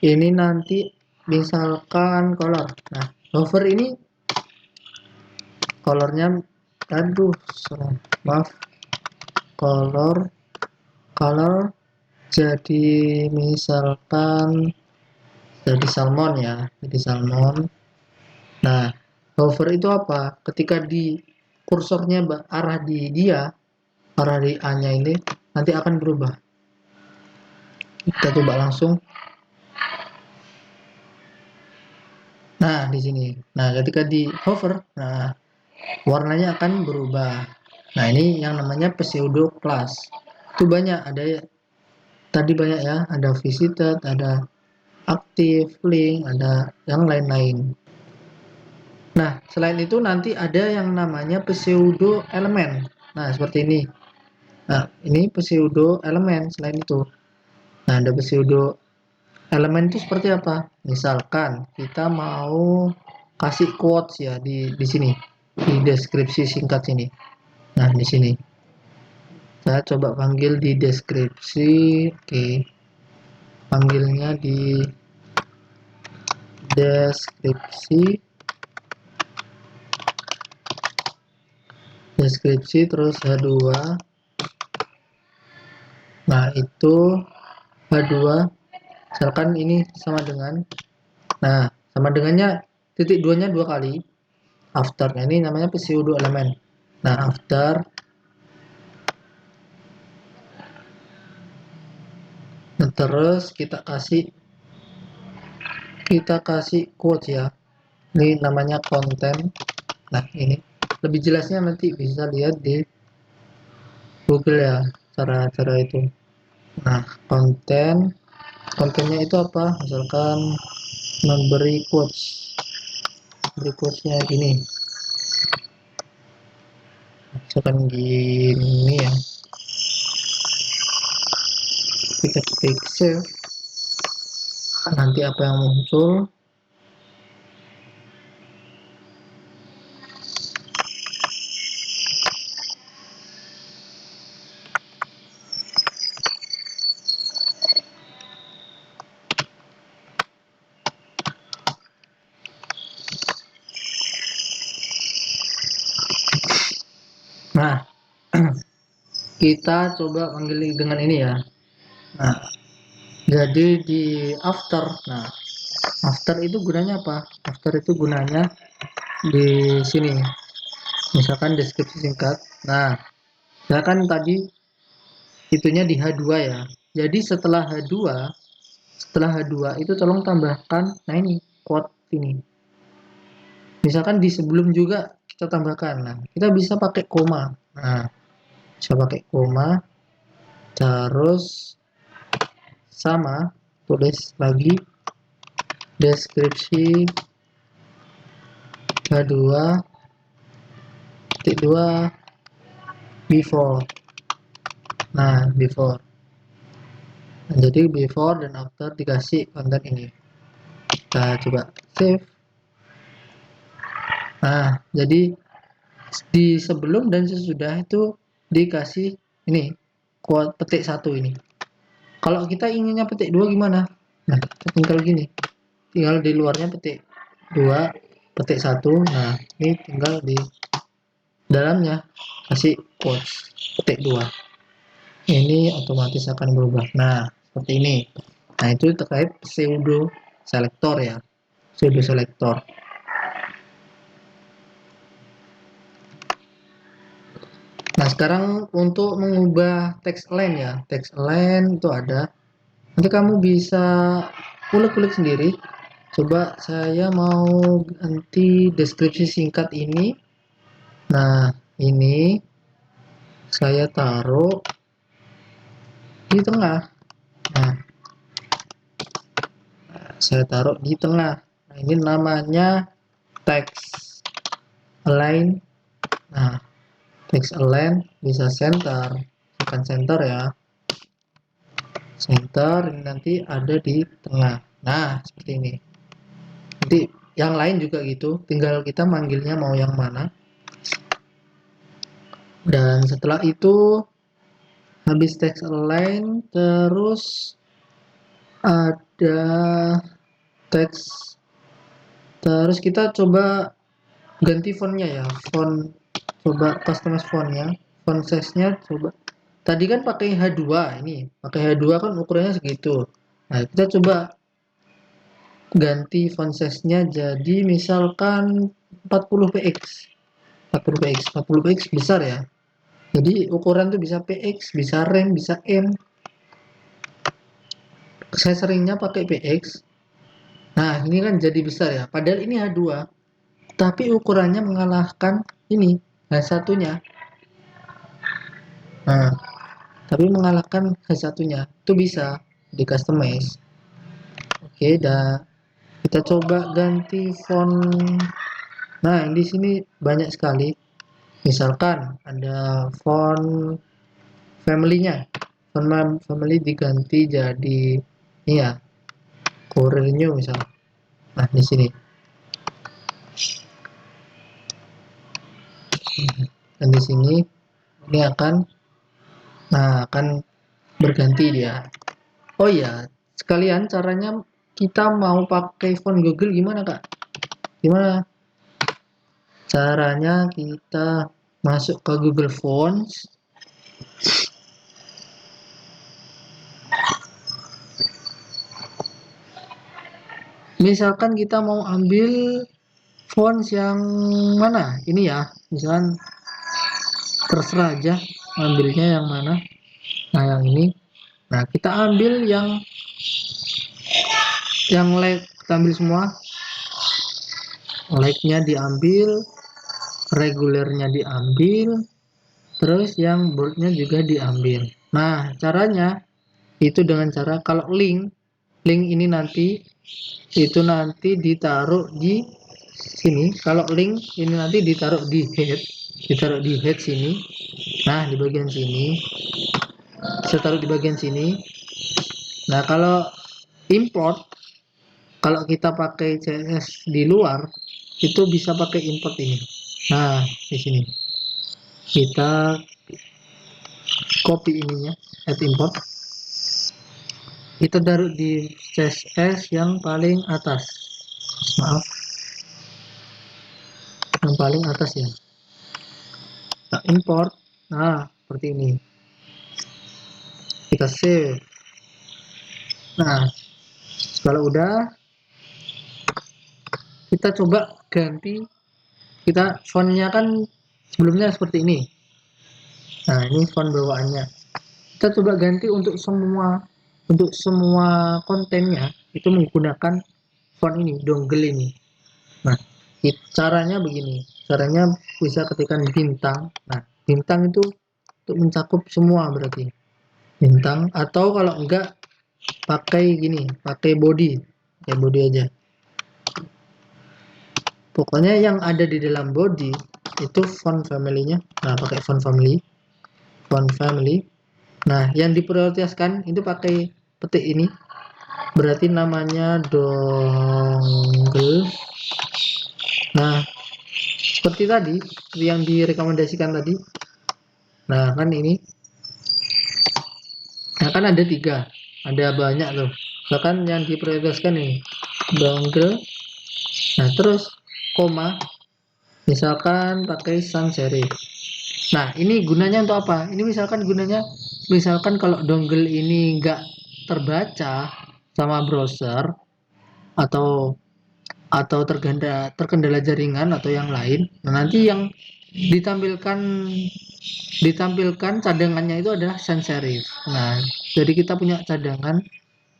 ini nanti misalkan color. Nah, hover ini colornya, aduh, maaf, color jadi misalkan jadi salmon ya, jadi salmon. Nah, hover itu apa? Ketika di kursornya arah di dia, arah di A-nya ini nanti akan berubah. Kita coba langsung. Nah, di sini. Nah, ketika di hover, nah warnanya akan berubah. Nah, ini yang namanya pseudo class. Itu banyak, ada tadi banyak ya, ada visited, ada aktif, link, ada yang lain-lain. Nah, selain itu nanti ada yang namanya pseudo elemen. Nah, seperti ini. Nah, ini pseudo elemen selain itu. Nah, ada pseudo elemen itu seperti apa? Misalkan kita mau kasih quotes ya di sini, di deskripsi singkat sini. Nah, di sini. Saya coba panggil di deskripsi. Oke. Panggilnya di deskripsi terus H2. Nah, itu H2 misalkan ini sama dengan, nah sama dengannya titik 2 nya 2 kali after. Nah, ini namanya pseudo elemen. Nah, after. Nah, terus kita kasih quote ya, ini namanya konten. Nah, ini lebih jelasnya nanti bisa lihat di Google ya, cara-cara itu. Nah, kontennya itu apa? Misalkan memberi quotes, berikutnya gini, misalkan gini ya, kita klik save. Nanti apa yang muncul? Nah, kita coba panggil dengan ini ya. Nah, jadi di after. Nah, after itu gunanya apa? After itu gunanya di sini. Misalkan deskripsi singkat. Nah, saya kan tadi itunya di H2 ya. Jadi setelah H2 itu tolong tambahkan, nah ini quote ini. Misalkan di sebelum juga kita tambahkan. Nah, kita bisa pakai koma. Nah, bisa pakai koma. Terus sama, tulis lagi deskripsi H2 titik 2 before. Nah, before. Nah, jadi before dan after dikasih konten ini. Kita coba save. Nah, jadi di sebelum dan sesudah itu dikasih ini quote petik 1 ini. Kalau kita inginnya petik 2 gimana? Nah, tinggal gini. tinggal di luarnya petik 2, petik 1. Nah, ini tinggal di dalamnya kasih quotes petik 2. Ini otomatis akan berubah. Nah, seperti ini. Nah, itu terkait pseudo selector ya. Pseudo selector. Nah, sekarang untuk mengubah text align ya. Text align itu ada. Nanti kamu bisa kulik-kulik sendiri. Coba saya mau ganti deskripsi singkat ini. Nah, ini saya taruh di tengah. Nah, saya taruh di tengah. Nah, ini namanya text align. Nah, text align bisa center, bukan center ya. Center ini nanti ada di tengah. Nah, seperti ini. Nanti yang lain juga gitu, tinggal kita manggilnya mau yang mana. Dan setelah itu habis text align terus ada text, terus kita coba ganti fontnya ya, font, coba customize fontnya, font size nya coba, tadi kan pakai H2, ini pakai H2 kan ukurannya segitu. Nah, kita coba ganti font size nya jadi misalkan 40px 40px besar ya, jadi ukuran tuh bisa px, bisa rem, bisa m. Saya seringnya pakai px. Nah, ini kan jadi besar ya, padahal ini H2 tapi ukurannya mengalahkan ini H1-nya. Nah, tapi mengalahkan H1-nya itu bisa di customize. Oke, dah kita coba ganti font. Nah, di sini banyak sekali. Misalkan ada font family-nya. Font family diganti jadi ini ya, Courier New misal. Nah, di sini. Dan di sini ini akan berganti dia. Oh iya, sekalian caranya kita mau pakai font Google gimana, Kak? Gimana? Caranya kita masuk ke Google Fonts. Misalkan kita mau ambil fonts yang mana? Ini ya, misalkan terserah aja ambilnya yang mana. Nah, yang ini. Nah, kita ambil yang like, kita ambil semua. Like-nya diambil, regulernya diambil, terus yang bold-nya juga diambil. Nah, caranya itu dengan cara kalau link ini nanti itu nanti ditaruh di sini. Kalau link ini nanti ditaruh di head sini. Nah, di bagian sini saya taruh di bagian sini. Nah, kalau import, kalau kita pakai CSS di luar itu bisa pakai import ini. Nah, di sini kita copy ininya, add import, kita taruh di CSS yang paling atas. Maaf, yang paling atas ya. Kita import. Nah, seperti ini. Kita save. Nah, kalau udah, kita coba ganti. Kita fontnya kan sebelumnya seperti ini. Nah, ini font bawaannya. Kita coba ganti untuk semua kontennya itu menggunakan font ini, dongle ini. Nah, caranya begini. Caranya bisa ketikkan bintang. Nah, bintang itu untuk mencakup semua berarti. Bintang, atau kalau enggak pakai gini, pakai body. Pakai body aja. Pokoknya yang ada di dalam body itu font family-nya. Nah, pakai font family. Font family. Nah, yang diprioritaskan itu pakai petik ini. Berarti namanya dongle. Nah, seperti tadi yang direkomendasikan tadi. Nah, kan ini. Nah, kan ada 3. Ada banyak tuh. Bahkan yang diprioritaskan ini. dongle. Nah, terus koma, misalkan pakai sans serif. Nah, ini gunanya untuk apa? Ini misalkan gunanya, misalkan kalau dongle ini nggak terbaca sama browser atau terkendala jaringan atau yang lain. Nah, nanti yang ditampilkan cadangannya itu adalah sans serif. Nah, jadi kita punya cadangan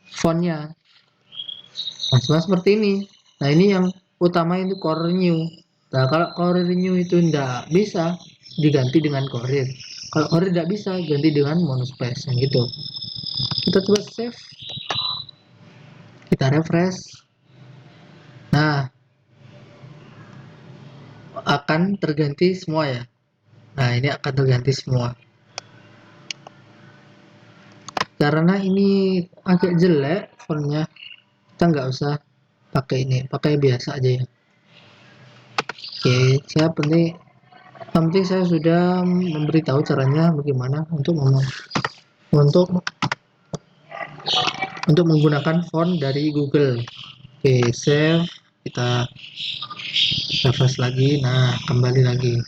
fontnya. Nah, seperti ini. Nah, ini yang utama itu core new. Nah, kalau core new itu tidak bisa diganti dengan Corir. Kalau Corir tidak bisa, ganti dengan monospace yang gitu. Kita coba save, kita refresh. Nah, akan terganti semua ya. Nah, ini akan terganti semua. Karena ini agak jelek fontnya, kita nggak usah pakai ini, pakai biasa aja ya. Oke, siap. Yang penting saya sudah memberitahu caranya bagaimana untuk menggunakan font dari Google. Oke, save, kita refresh lagi. Nah, kembali lagi.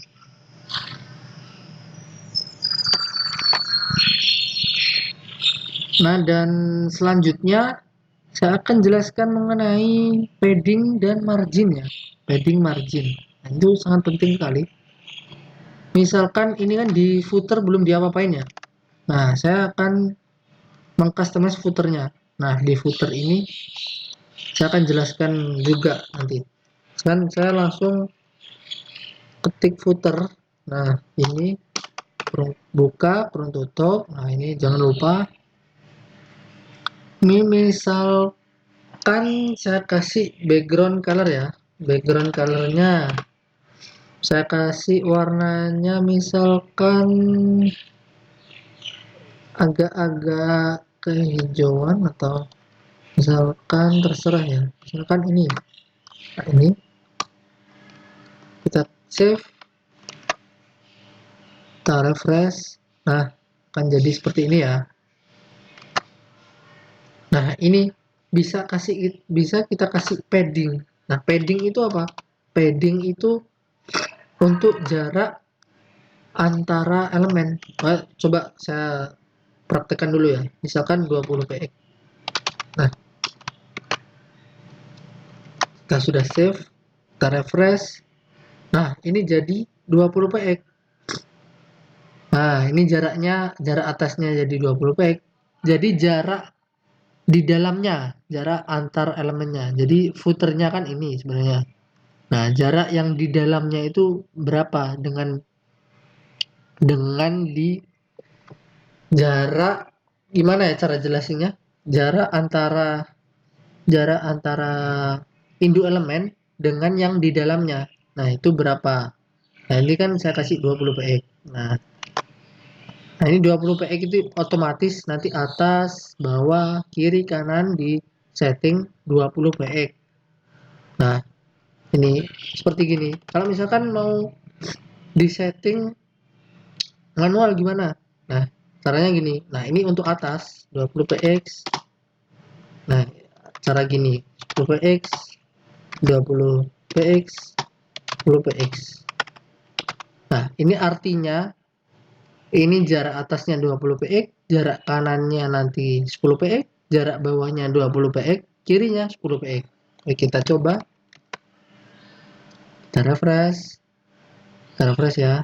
Nah, dan selanjutnya saya akan jelaskan mengenai padding dan margin ya. Padding margin. Nah, itu sangat penting sekali. Misalkan ini kan di footer belum diapa-apain ya. Nah, saya akan mengcustomize footernya. Nah, di footer ini saya akan jelaskan juga nanti. Sekarang saya langsung ketik footer. Nah, ini kurung buka, kurung tutup. Nah, ini jangan lupa. Ini misalkan saya kasih background color ya. Background colornya saya kasih warnanya misalkan agak-agak kehijauan atau misalkan terserah ya. Misalkan ini. Nah, ini kita save, kita refresh. Nah, akan jadi seperti ini ya. Nah, ini bisa kita kasih padding. Nah, padding itu apa? Padding itu untuk jarak antara elemen. Nah, coba saya praktekkan dulu ya. Misalkan 20 px. Nah, kita sudah save, kita refresh. Nah, ini jadi 20 px. Nah, ini jarak atasnya jadi 20 px. Jadi jarak di dalamnya, jarak antar elemennya. Jadi footernya kan ini sebenarnya. Nah, jarak yang di dalamnya itu berapa dengan di jarak, gimana ya cara jelasinnya? Jarak antara induk elemen dengan yang di dalamnya. Nah, itu berapa? Nah, ini kan saya kasih 20 px. Nah, ini 20 px itu otomatis nanti atas, bawah, kiri, kanan di setting 20 px. Nah, ini seperti gini. Kalau misalkan mau di setting manual gimana? Nah, caranya gini. Nah, ini untuk atas 20 px. Nah, cara gini. 10 px, 20 px, 10 px. Nah, ini artinya ini jarak atasnya 20 px, jarak kanannya nanti 10 px, jarak bawahnya 20 px, kirinya 10 px. Oke, kita coba. Kita refresh ya.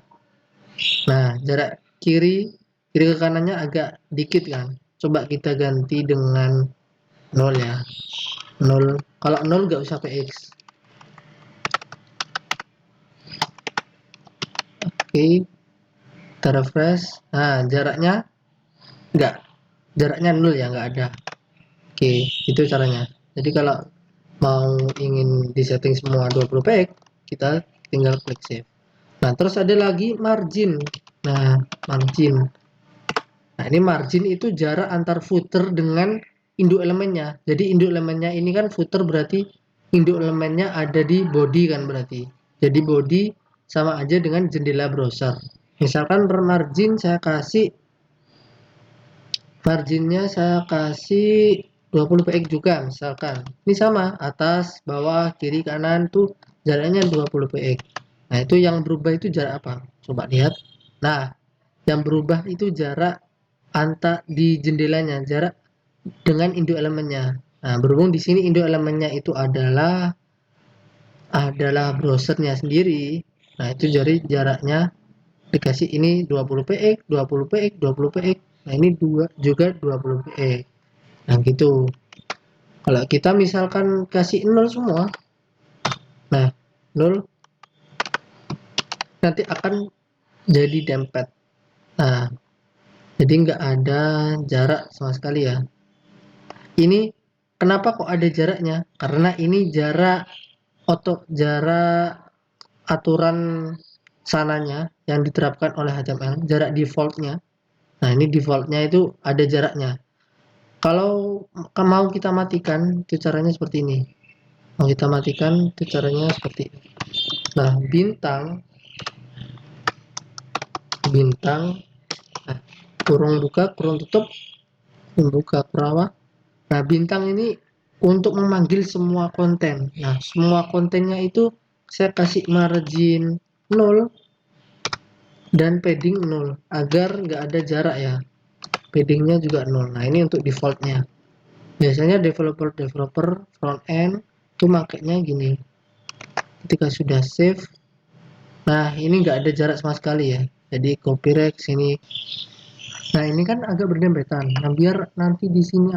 Nah, jarak kiri ke kanannya agak dikit kan. Coba kita ganti dengan 0 ya. 0. Kalau 0 nggak usah px. Oke. Kita refresh. Nah, jaraknya 0 ya, nggak ada. Oke, itu caranya. Jadi kalau mau ingin disetting semua 20 px, kita tinggal klik save. Nah, terus ada lagi margin. Nah, margin. Nah, ini margin itu jarak antar footer dengan induk elemennya. Jadi induk elemennya ini kan footer, berarti induk elemennya ada di body kan berarti. Jadi body sama aja dengan jendela browser. Misalkan marginnya saya kasih 20 px juga misalkan. Ini sama, atas, bawah, kiri, kanan tuh jaraknya 20 px. Nah, itu yang berubah itu jarak apa? Coba lihat. Nah, yang berubah itu jarak antar di jendelanya, jarak dengan induk elemennya. Nah, berhubung di sini induk elemennya itu adalah browsernya sendiri. Nah, itu jadi jaraknya dikasih ini 20 px, 20 px, 20 px. Nah, ini juga 20 px. Nah, gitu. Kalau kita misalkan kasih 0 semua, nah 0 nanti akan jadi dempet. Nah, jadi nggak ada jarak sama sekali ya. Ini kenapa kok ada jaraknya? Karena ini jarak aturan sananya yang diterapkan oleh HTML, jarak defaultnya. Nah, ini defaultnya itu ada jaraknya. Kalau mau kita matikan, itu caranya seperti ini. Mau kita matikan, itu caranya seperti ini. Nah, bintang, nah, kurung buka, kurung tutup, membuka perawat. Nah, bintang ini untuk memanggil semua konten. Nah, semua kontennya itu saya kasih margin 0 dan padding 0 agar nggak ada jarak ya. Paddingnya juga 0. Nah, ini untuk defaultnya. Biasanya developer front end itu makanya gini. Ketika sudah save, nah ini nggak ada jarak sama sekali ya. Jadi copyright sini. Nah, ini kan agak berdempetan. Nah, biar nanti di sini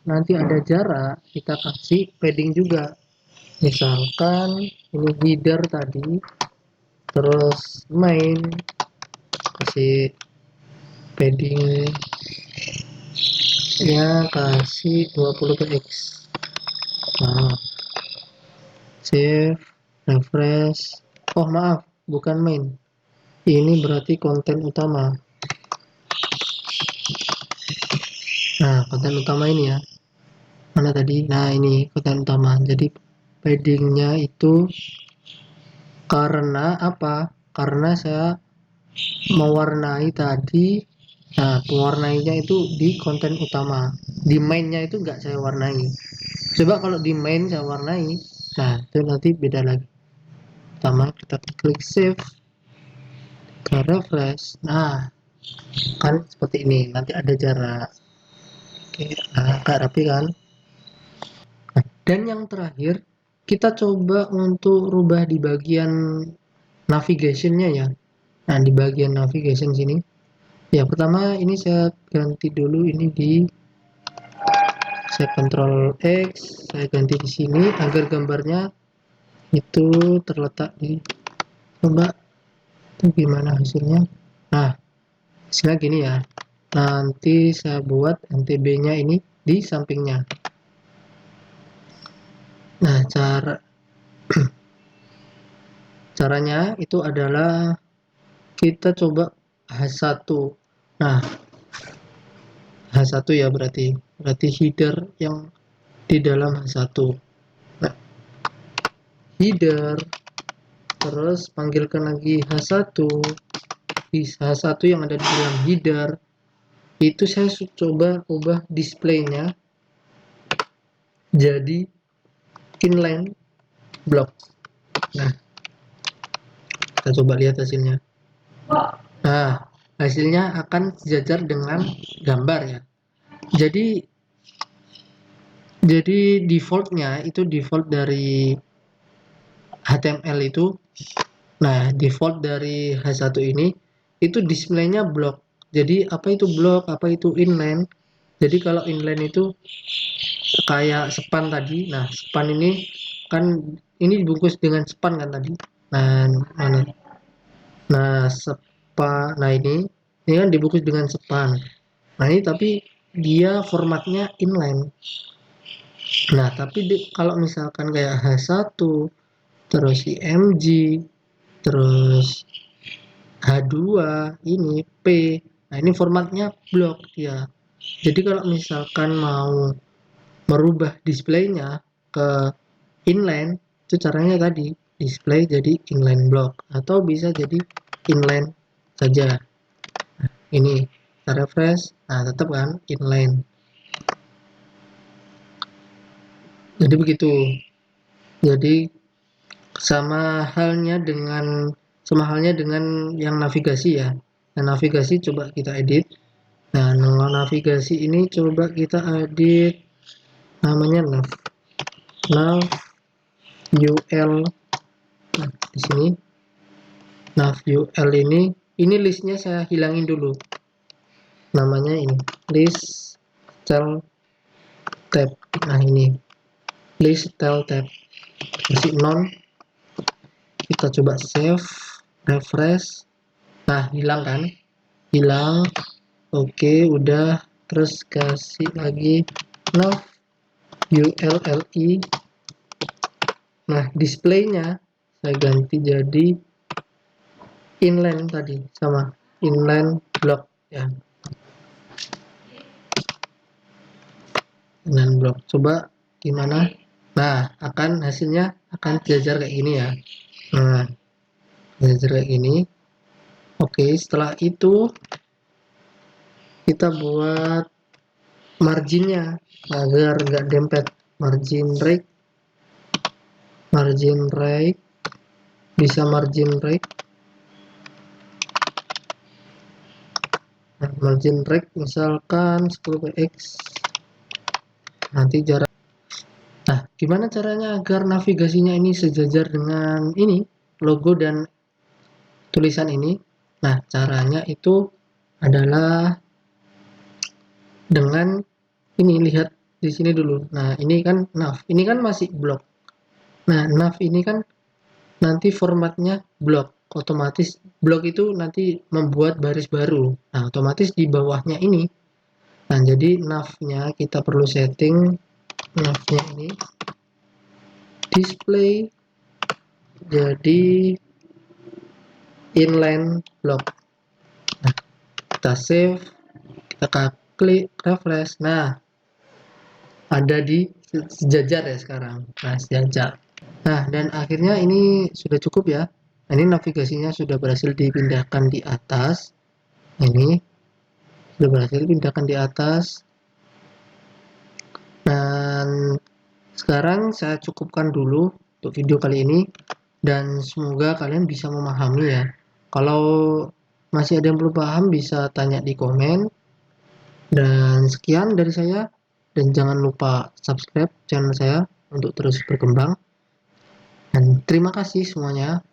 nanti ada jarak, kita kasih padding juga. Misalkan ini header tadi, terus main kasih padding ya kasih 20 px. Nah, save, refresh. Oh, maaf, bukan main. Ini berarti konten utama. Nah, konten utama ini ya. Mana tadi? Nah, ini konten utama. Jadi paddingnya itu karena apa? Karena saya mewarnai tadi. Nah, pewarnainya itu di konten utama. Di mainnya itu nggak saya warnai. Coba kalau di main saya warnai, nah itu nanti beda lagi. Pertama kita klik save, ke refresh. Nah, kan seperti ini. Nanti ada jarak. Oke, nah, agak rapi kan? Nah, dan yang terakhir, kita coba untuk rubah di bagian navigationnya ya. Nah, di bagian navigation sini. Ya, pertama ini saya ganti dulu ini saya Ctrl X, saya ganti di sini agar gambarnya itu terletak di, coba itu gimana hasilnya. Nah, hasilnya gini ya. Nanti saya buat NTB-nya ini di sampingnya. Nah, caranya itu adalah kita coba H1. Nah, H1 ya berarti header yang di dalam H1. Nah, header terus panggilkan lagi H1. Di H1 yang ada di dalam header itu saya coba ubah displaynya jadi inline block. Nah, kita coba lihat hasilnya. Nah, hasilnya akan sejajar dengan gambar ya. Jadi defaultnya itu default dari HTML itu. Nah, default dari H1 ini itu displaynya block. Jadi apa itu block, apa itu inline? Jadi kalau inline itu kayak span tadi. Nah, span ini kan ini dibungkus dengan span kan tadi. Nah, mana? Nah, nah ini kan dibungkus dengan span. Nah, ini tapi dia formatnya inline. Nah, tapi kalau misalkan kayak H1, terus IMG, terus H2, ini P. Nah, ini formatnya blok ya. Jadi kalau misalkan mau merubah displaynya ke inline, itu caranya tadi display jadi inline block atau bisa jadi inline saja. Nah, ini kita refresh, nah tetap kan inline. Jadi begitu. Jadi sama halnya dengan yang navigasi ya. Nah, navigasi coba kita edit. Nah, navigasi ini coba kita edit namanya nav ul. Nah, di sini nav ul ini listnya saya hilangin dulu. Namanya ini list style tab. Nah, ini list style tab masih non. Kita coba save, refresh. Nah, hilang kan? Hilang. Oke, udah. Terus kasih lagi nav ulli. Nah, displaynya saya ganti jadi inline tadi, sama inline block ya. Inline block. Coba gimana? Nah, hasilnya akan jajar kayak gini ya. Nah, jajar kayak gini. Oke, setelah itu kita buat marginnya agar nggak dempet. Margin right bisa margin right. Nah, margin right misalkan 10px. Nanti jarak. Nah, gimana caranya agar navigasinya ini sejajar dengan ini logo dan tulisan ini? Nah, caranya itu adalah dengan ini, lihat di sini dulu. Nah, ini kan nav, ini kan masih blok. Nah, nav ini kan nanti formatnya blok. Otomatis blok itu nanti membuat baris baru. Nah, otomatis di bawahnya ini. Nah, jadi navnya kita perlu setting navnya ini display jadi inline block. Nah, kita save, kita klik refresh. Nah, ada di sejajar ya sekarang. Nah, sejajar. Nah, dan akhirnya ini sudah cukup ya. Nah, ini navigasinya sudah berhasil dipindahkan di atas. Ini sudah berhasil dipindahkan di atas. Dan sekarang saya cukupkan dulu untuk video kali ini. Dan semoga kalian bisa memahami ya. Kalau masih ada yang belum paham bisa tanya di komen. Dan sekian dari saya. Dan jangan lupa subscribe channel saya untuk terus berkembang. Dan terima kasih semuanya.